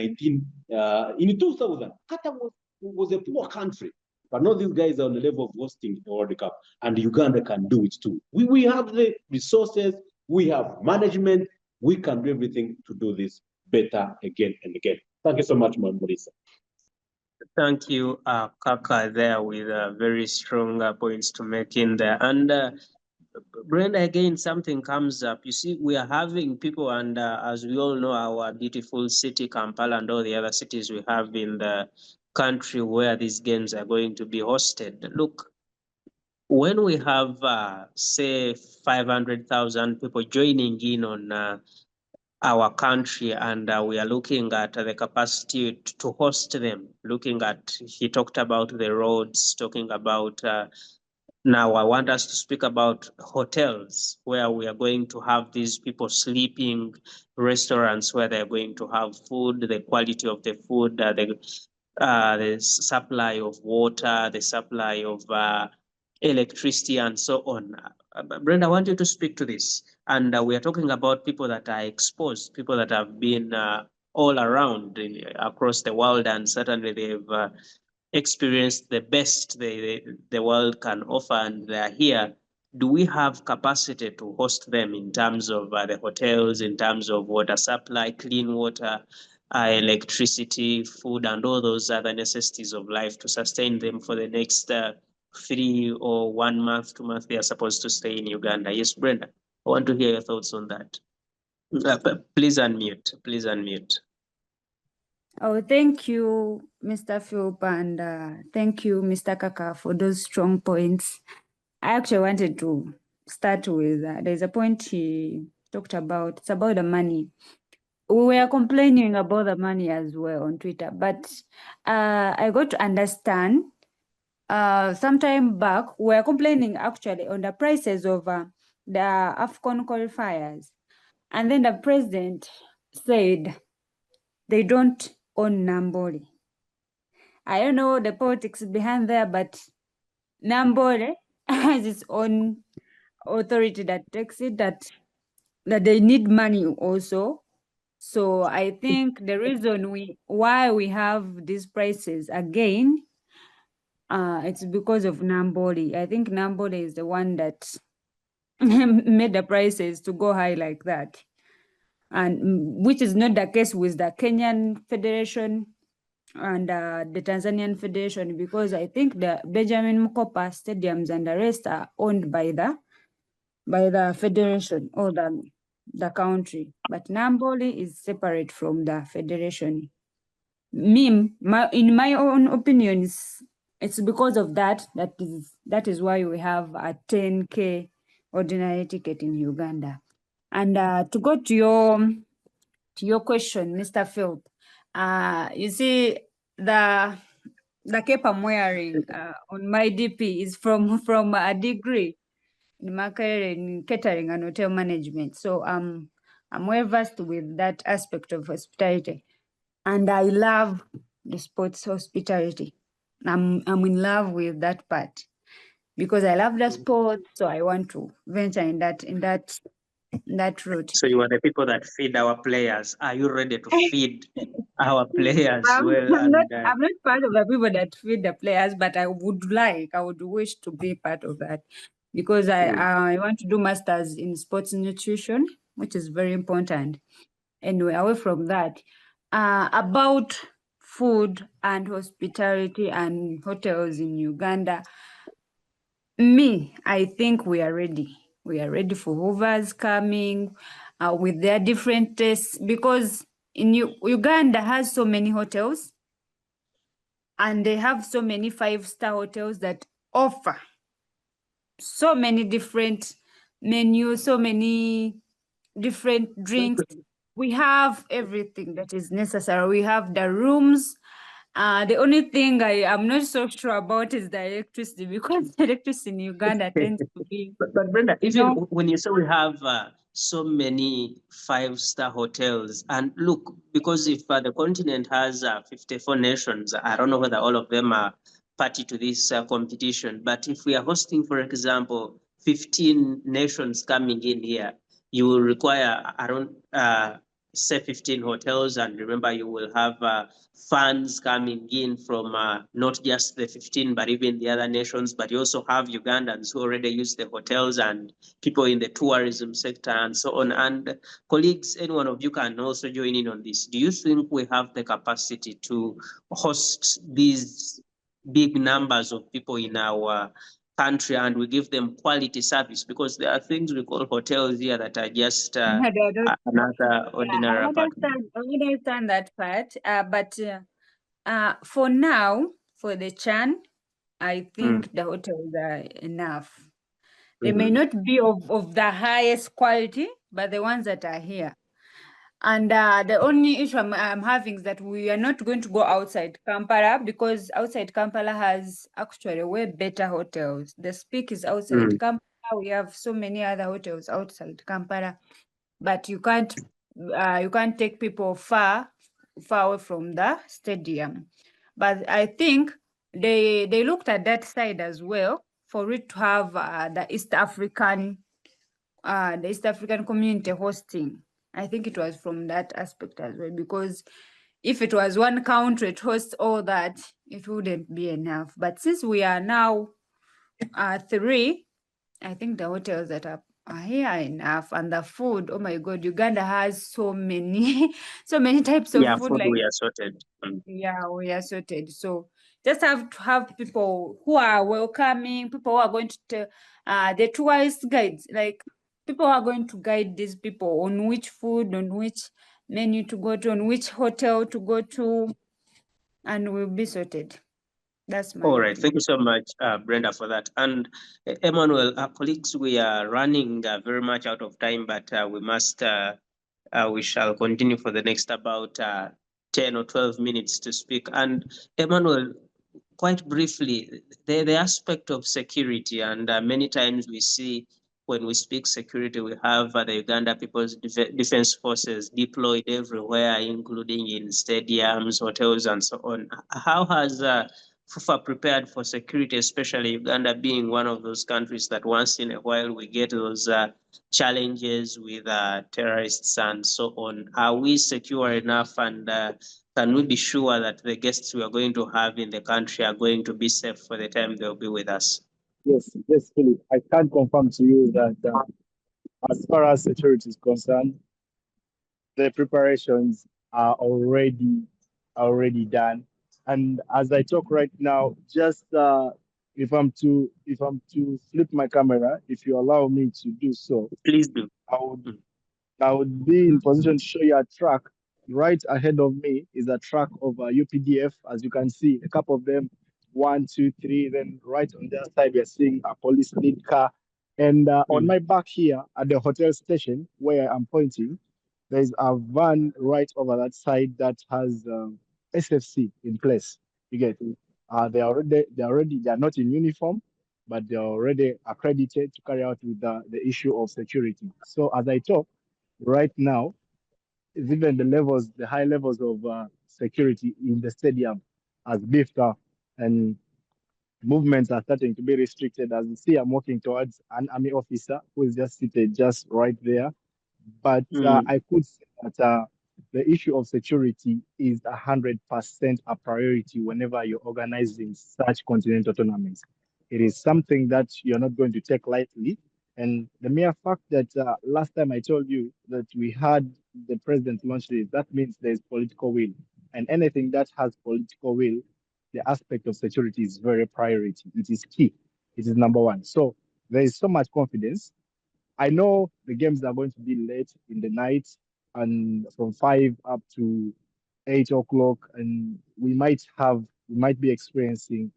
2000? Qatar was a poor country, but now these guys are on the level of hosting the World Cup, and Uganda can do it too. We have the resources, we have management, we can do everything to do this better again and again. Thank you so much, Muliisa. Thank you, Kaka, there with very strong points to make in there. And Brenda, again, something comes up. You see, we are having people, and as we all know, our beautiful city, Kampala, and all the other cities we have in the country where these games are going to be hosted. Look, when we have, say, 500,000 people joining in on our country, and we are looking at the capacity to host them, looking at, he talked about the roads, talking about, now I want us to speak about hotels where we are going to have these people sleeping, restaurants where they're going to have food, the quality of the food, the supply of water, the supply of electricity, and so on. Brenda, I want you to speak to this. And we are talking about people that are exposed, people that have been all around across the world, and certainly they've experienced the best the world can offer, and they're here. Do we have capacity to host them in terms of the hotels, in terms of water supply, clean water, electricity, food, and all those other necessities of life to sustain them for the next 3 or 1 month, 2 months they are supposed to stay in Uganda? Yes, Brenda, I want to hear your thoughts on that. Please unmute. Please unmute. Oh, thank you, Mr. Phillip, and thank you, Mr. Kaka, for those strong points. I actually wanted to start with, there's a point he talked about. It's about the money. We were complaining about the money as well on Twitter, but I got to understand sometime back, we were complaining actually on the prices of the AFCON qualifiers. And then the president said they don't own Nambole. I don't know the politics behind there, but Nambole has its own authority that takes it, that they need money also. So I think the reason why we have these prices again, it's because of Nambole. I think Nambole is the one that made the prices to go high like that, and which is not the case with the Kenyan Federation and the Tanzanian Federation, because I think the Benjamin Mkapa stadiums and the rest are owned by the federation or the country, but Nambole is separate from the federation. In my own opinion, it's because of that is why we have a 10K ordinary ticket in Uganda. And to go to your question, Mr. Phillip, you see the cape I'm wearing on my DP is from a degree in catering and hotel management. So I'm well versed with that aspect of hospitality, and I love the sports hospitality. I'm in love with that part because I love the sport, so I want to venture in that route. So you are the people that feed our players. Are you ready to feed our players I'm well? not part of the people that feed the players, but I would wish to be part of that, because I want to do masters in sports nutrition, which is very important. Anyway, away from that, about food and hospitality and hotels in Uganda, I think we are ready. We are ready for whoever's coming with their different tastes, because in Uganda has so many hotels, and they have so many 5-star hotels that offer so many different menus, so many different drinks. We have everything that is necessary. We have the rooms. The only thing I am not so sure about is the electricity, because the electricity in Uganda tends to be. But Brenda, even when you say we have so many 5-star hotels, and look, because if the continent has 54 nations, I don't know whether all of them are party to this competition, but if we are hosting, for example, 15 nations coming in here, you will require around say 15 hotels, and remember you will have funds coming in from not just the 15 but even the other nations, but you also have Ugandans who already use the hotels and people in the tourism sector and so on. And colleagues, any one of you can also join in on this. Do you think we have the capacity to host these big numbers of people in our country and we give them quality service? Because there are things we call hotels here that are just another ordinary apartment. I understand that part, but for now, for the Chan, I think the hotels are enough. They may not be of the highest quality, but the ones that are here. And the only issue I'm having is that we are not going to go outside Kampala, because outside Kampala has actually way better hotels. The Speak is outside Kampala. We have so many other hotels outside Kampala, but you can't take people far away from the stadium. But I think they looked at that side as well, for it to have the East African community hosting. I think it was from that aspect as well, because if it was one country to host all that, it wouldn't be enough. But since we are now 3, I think the hotels that are here are enough. And the food, oh my God, Uganda has so many types of food. Food we are sorted. Yeah, we are sorted. So just have to have people who are welcoming, people who are going to the tourist guides, like people who are going to guide these people on which food, on which menu to go to, on which hotel to go to, and we'll be sorted. That's my All right, thank you so much, Brenda, for that. And Emmanuel, colleagues, we are running very much out of time, but we shall continue for the next about 10 or 12 minutes to speak. And Emmanuel, quite briefly, the aspect of security, and many times we see when we speak security, we have the Uganda People's Defense Forces deployed everywhere, including in stadiums, hotels, and so on. How has FUFA prepared for security, especially Uganda being one of those countries that once in a while we get those challenges with terrorists and so on? Are we secure enough, and can we be sure that the guests we are going to have in the country are going to be safe for the time they'll be with us? Yes, yes, Philip. I can confirm to you that as far as security is concerned, the preparations are already done. And as I talk right now, just if I'm to flip my camera, if you allow me to do so, Please do. I would I would be in position to show you a truck. Right ahead of me is a truck of UPDF, as you can see, a couple of them, one, two, three. Then right on the other side, we are seeing a police lead car. And on my back here at the hotel station where I'm pointing, there's a van right over that side that has SFC in place. You get it? They are not in uniform, but they're already accredited to carry out with the issue of security. So as I talk right now, is even the high levels of security in the stadium has beefed up, and movements are starting to be restricted. As you see, I'm walking towards an army officer who is just seated just right there. But I could say that the issue of security is 100% a priority whenever you're organizing such continental tournaments. It is something that you're not going to take lightly. And the mere fact that last time I told you that we had the president launch this, that means there's political will. And anything that has political will, the aspect of security is very priority. It is key. It is number one. So there is so much confidence. I know the games are going to be late in the night and from 5 up to 8 o'clock, and we might be experiencing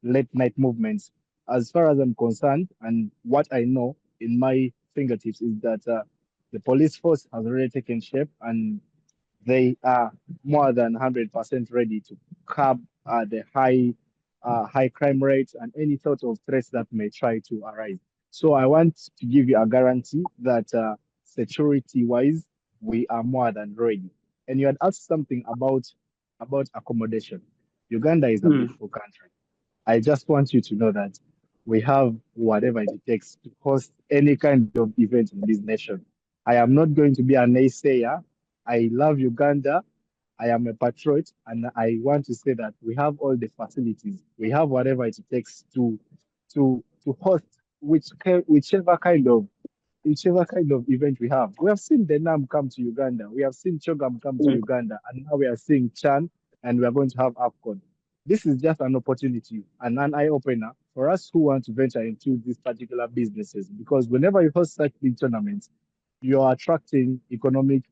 late night movements. As far as I'm concerned, and what I know in my fingertips is that the police force has already taken shape, and they are more than 100% ready to curb the high crime rates and any sort of threats that may try to arise. So I want to give you a guarantee that security-wise, we are more than ready. And you had asked something about accommodation. Uganda is a beautiful country. I just want you to know that we have whatever it takes to host any kind of event in this nation. I am not going to be a naysayer. I love Uganda. I am a patriot, and I want to say that we have all the facilities. We have whatever it takes to host whichever kind of event we have. We have seen the NAM come to Uganda. We have seen Chogam come to Uganda, and now we are seeing Chan, and we are going to have AFCON. This is just an opportunity and an eye opener for us who want to venture into these particular businesses. Because whenever you host such big tournaments, you are attracting economic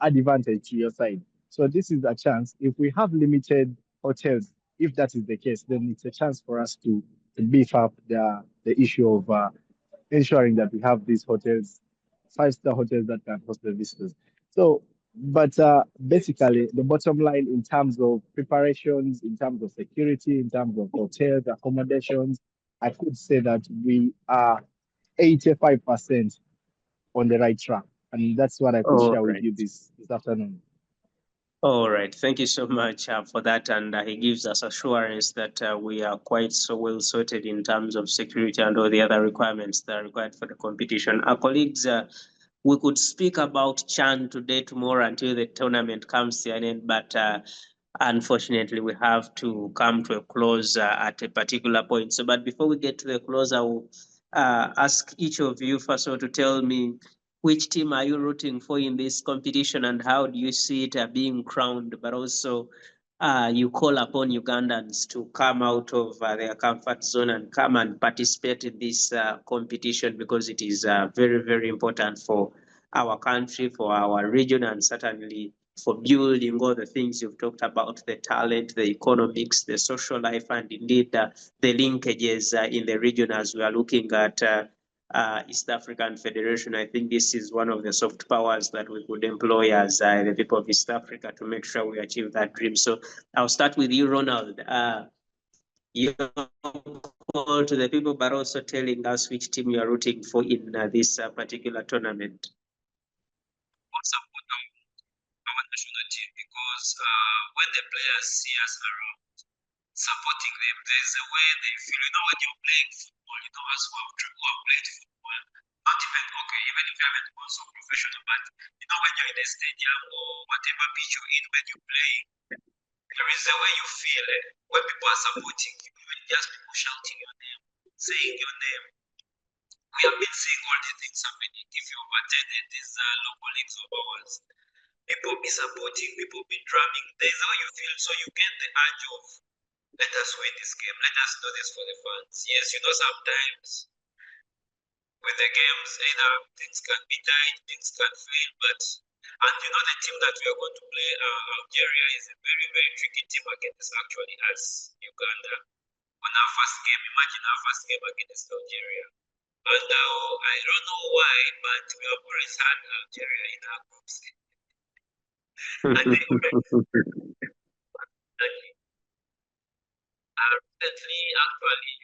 advantage to your side. So this is a chance. If we have limited hotels, if that is the case, then it's a chance for us to beef up the issue of ensuring that we have these hotels, 5-star hotels that can host the visitors. So, but basically, the bottom line in terms of preparations, in terms of security, in terms of hotels, accommodations, I could say that we are 85% on the right track. And that's what I could All share with right. you this afternoon. All right. Thank you so much for that. And he gives us assurance that we are quite so well sorted in terms of security and all the other requirements that are required for the competition. Our colleagues, we could speak about Chan today, tomorrow, until the tournament comes to an end, but unfortunately, we have to come to a close at a particular point. So, but before we get to the close, I will ask each of you, first of all, to tell me which team are you rooting for in this competition and how do you see it being crowned, but also you call upon Ugandans to come out of their comfort zone and come and participate in this competition because it is very, very important for our country, for our region, and certainly for building all the things you've talked about, the talent, the economics, the social life, and indeed the linkages in the region as we are looking at East African Federation. I think this is one of the soft powers that we could employ as the people of East Africa to make sure we achieve that dream. So I'll start with you, Ronald. Your call to the people, but also telling us which team you are rooting for in this particular tournament. Support our national team because when the players see us around supporting them, there's a way they feel. You know, when you're playing football, you know, as who have played football, not even okay, even if you haven't gone so professional, but you know, when you're in a stadium or whatever pitch you're in, when you play, there is a way you feel it. When people are supporting you, even just people shouting your name, saying your name. We have been seeing all these things happening. If you've attended these local leagues of ours, people be supporting, people be drumming. There's a way you feel, so you get the urge of, let us win this game, let us do this for the fans. Yes, you know, sometimes with the games, either things can be tight, things can fail, but, and you know, the team that we are going to play, Algeria, is a very, very tricky team against actually us, Uganda. On our first game, imagine our first game against Algeria. And I don't know why, but we have always had Algeria in our groups. And they already recently, actually,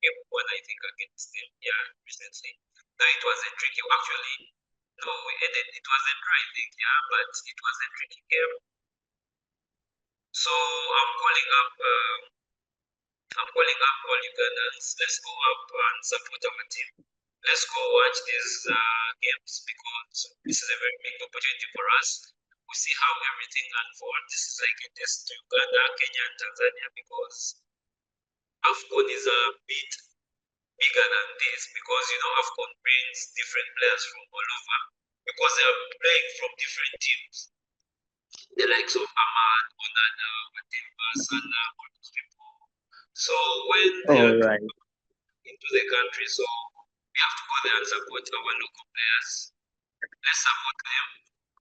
game one, I think, against them. Yeah, recently. No, it was a tricky, actually, no, it was a dry thing, yeah, but it was a tricky game. So I'm calling up all Ugandans. Let's go up and support our team. Let's go watch these games because this is a very big opportunity for us. We see how everything unfolds. This is like a test to Uganda, Kenya, and Tanzania because AFCON is a bit bigger than this because, you know, AFCON brings different players from all over because they are playing from different teams. The likes of Ahmad, Onana, Matemba, Salah, all those people. So when they are into the country, so we have to go there and support our local players. Let's support them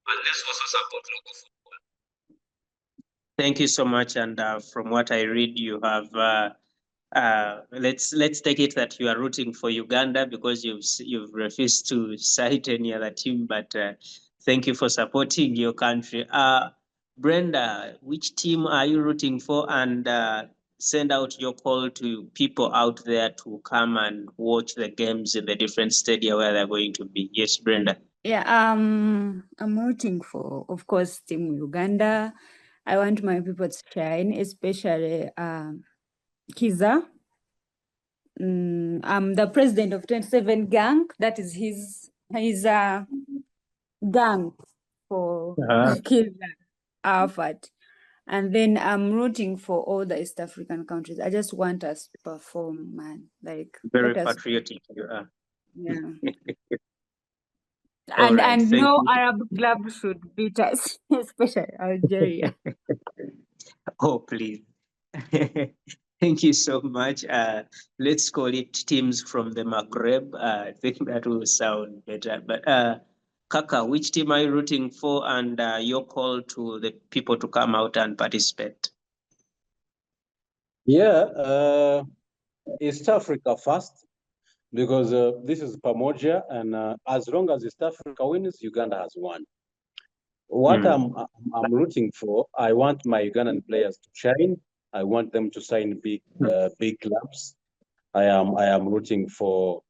and let's also support local football. Thank you so much. And from what I read, you have let's take it that you are rooting for Uganda because you've refused to cite any other team. But thank you for supporting your country. Brenda, which team are you rooting for? And send out your call to people out there to come and watch the games in the different stadia where they're going to be. Yes, Brenda. Yeah, I'm rooting for, of course, Team Uganda. I want my people to shine, especially Kiza. I'm the president of 27 Gang. That is his gang for Kiza Arafat. And then I'm rooting for all the East African countries. I just want us to perform, man. Like very patriotic you are. Yeah. And no Arab club should beat us, especially Algeria. Oh, please. Thank you so much. Let's call it teams from the Maghreb. I think that will sound better. But Kaka, which team are you rooting for, and your call to the people to come out and participate? Yeah, East Africa first, because this is Pamoja, and as long as East Africa wins, Uganda has won. What I'm rooting for, I want my Ugandan players to shine. I want them to sign big clubs. I am rooting for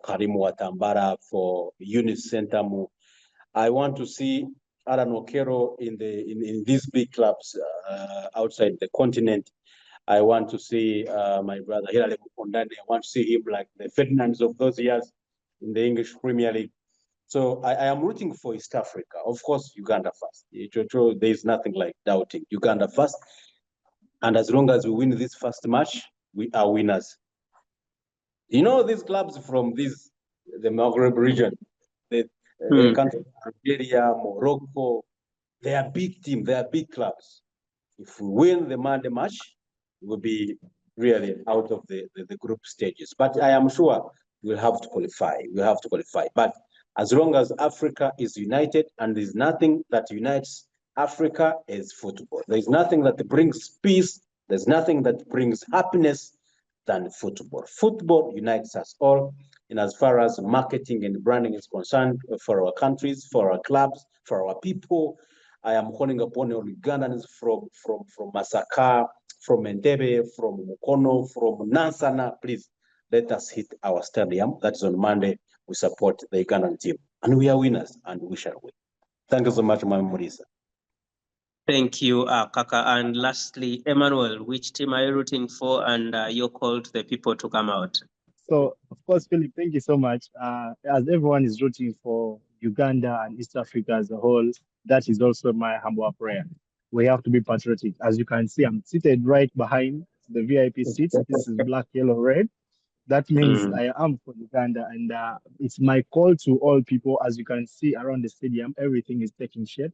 Karim Watambara, for Eunice Sentamu. I want to see Alan Okero in these big clubs outside the continent. I want to see my brother Hilary Mukondane. I want to see him like the Ferdinands of those years in the English Premier League. So I am rooting for East Africa. Of course, Uganda first. There is nothing like doubting. Uganda first. And as long as we win this first match, we are winners. You know, these clubs from the Maghreb region, the countries, Algeria, Morocco, they are big teams, they are big clubs. If we win the Monday match, we'll be really out of the group stages. But I am sure we'll have to qualify. We'll have to qualify. But as long as Africa is united, and there's nothing that unites Africa is football. There's nothing that brings peace, there's nothing that brings happiness than football. Football unites us all in as far as marketing and branding is concerned for our countries, for our clubs, for our people. I am calling upon all Ugandans from Masaka, from Entebbe, from Mukono, from Nansana, please let us hit our stadium. That's on Monday. We support the Ugandan team. And we are winners, and we shall win. Thank you so much, Muliisa. Thank you, Kaka. And lastly, Emmanuel, which team are you rooting for? And your call to the people to come out. So, of course, Philip, thank you so much. As everyone is rooting for Uganda and East Africa as a whole, that is also my humble prayer. We have to be patriotic. As you can see, I'm seated right behind the VIP seats. This is black, yellow, red. That means I am for Uganda, and it's my call to all people. As you can see around the stadium, everything is taking shape.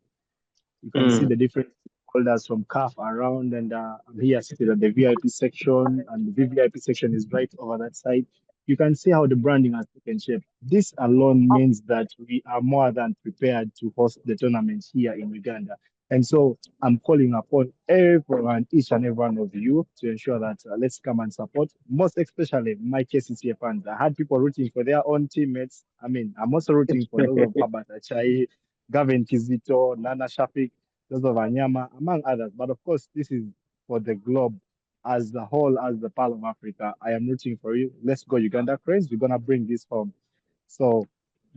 You can see the different holders from CAF around, and I'm here seated at the VIP section, and the VVIP section is right over that side. You can see how the branding has taken shape. This alone means that we are more than prepared to host the tournament here in Uganda. And so I'm calling upon everyone, each and every one of you, to ensure that let's come and support, most especially my KCCA fans. I had people rooting for their own teammates. I mean, I'm also rooting for those of Abaasa Chai, Gavin Kizito, Nana Shafik, those of Anyama, among others. But of course, this is for the globe as the whole, as the Pearl of Africa. I am rooting for you. Let's go, Uganda Cranes. We're going to bring this home. So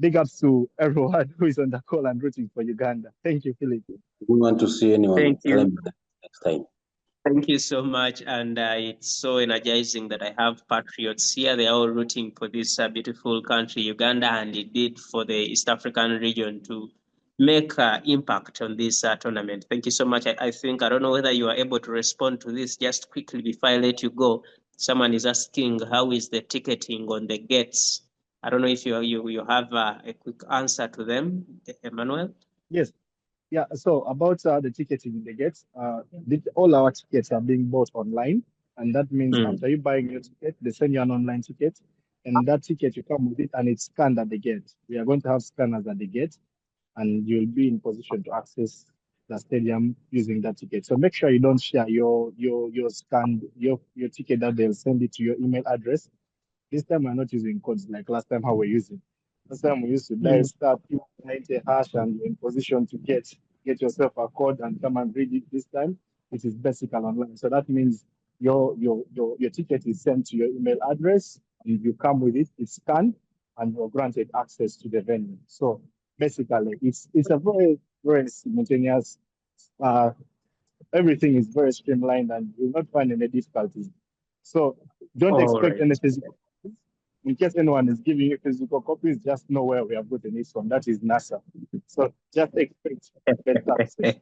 big ups to everyone who is on the call and rooting for Uganda. Thank you, Philip. We want to see anyone. Thank you. Next time. Thank you so much. And it's so energizing that I have patriots here. They are all rooting for this beautiful country, Uganda, and indeed for the East African region to make impact on this tournament. Thank you so much. I think, I don't know whether you are able to respond to this just quickly before I let you go. Someone is asking, how is the ticketing on the gates? I don't know if you have a quick answer to them, Emmanuel. Yes. Yeah, so about the ticketing in the gates, all our tickets are being bought online. And that means after you buying your ticket, they send you an online ticket. And that ticket, you come with it and it's scanned at the gate. We are going to have scanners at the gate, and you'll be in position to access the stadium using that ticket. So make sure you don't share your scanned your ticket, that they'll send it to your email address. This time we're not using codes like last time how we're using. Last time we used to dial star 90 hash and you're in position to get yourself a code and come and read it. This time it is basically online. So that means your ticket is sent to your email address, and you come with it, it's scanned, and you're granted access to the venue. So basically it's a very, very simultaneous, everything is very streamlined, and you'll not find any difficulties. So don't expect any physical. In case anyone is giving you physical copies, just know where we have gotten it from. That is NASA. So just expect better access.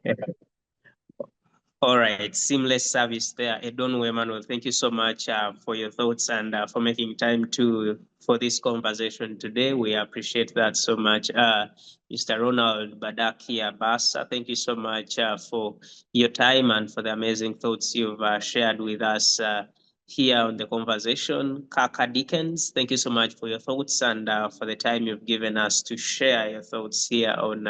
All right, seamless service there. Edonu, Emmanuel, thank you so much for your thoughts and for making time for this conversation today. We appreciate that so much. Mr. Ronald, Badaaki, Abaasa, thank you so much for your time and for the amazing thoughts you've shared with us here on the conversation. Kaka Dickens, thank you so much for your thoughts and for the time you've given us to share your thoughts here on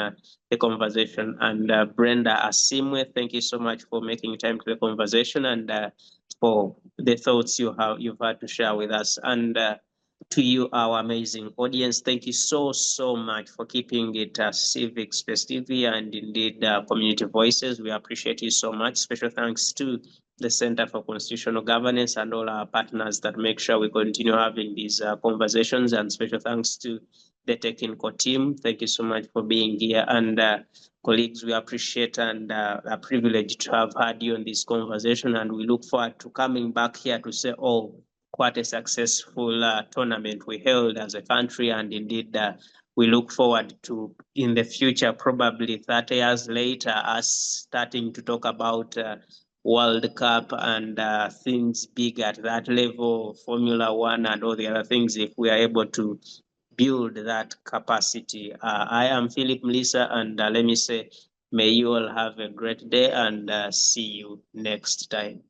the conversation. And Brenda Asiimwe, thank you so much for making time to the conversation and for the thoughts you've had to share with us. And to you, our amazing audience, thank you so much for keeping it Civic Space TV and indeed Community Voices. We appreciate you so much. Special thanks to the Center for Constitutional Governance and all our partners that make sure we continue having these conversations, and special thanks to the technical team. Thank you so much for being here. And colleagues, we appreciate and are privileged to have had you on this conversation, and we look forward to coming back here to say, oh, quite a successful tournament we held as a country, and indeed we look forward to, in the future, probably 30 years later, us starting to talk about World Cup and things big at that level, Formula One and all the other things, if we are able to build that capacity. I am Phillip Muliisa, and let me say, may you all have a great day and see you next time.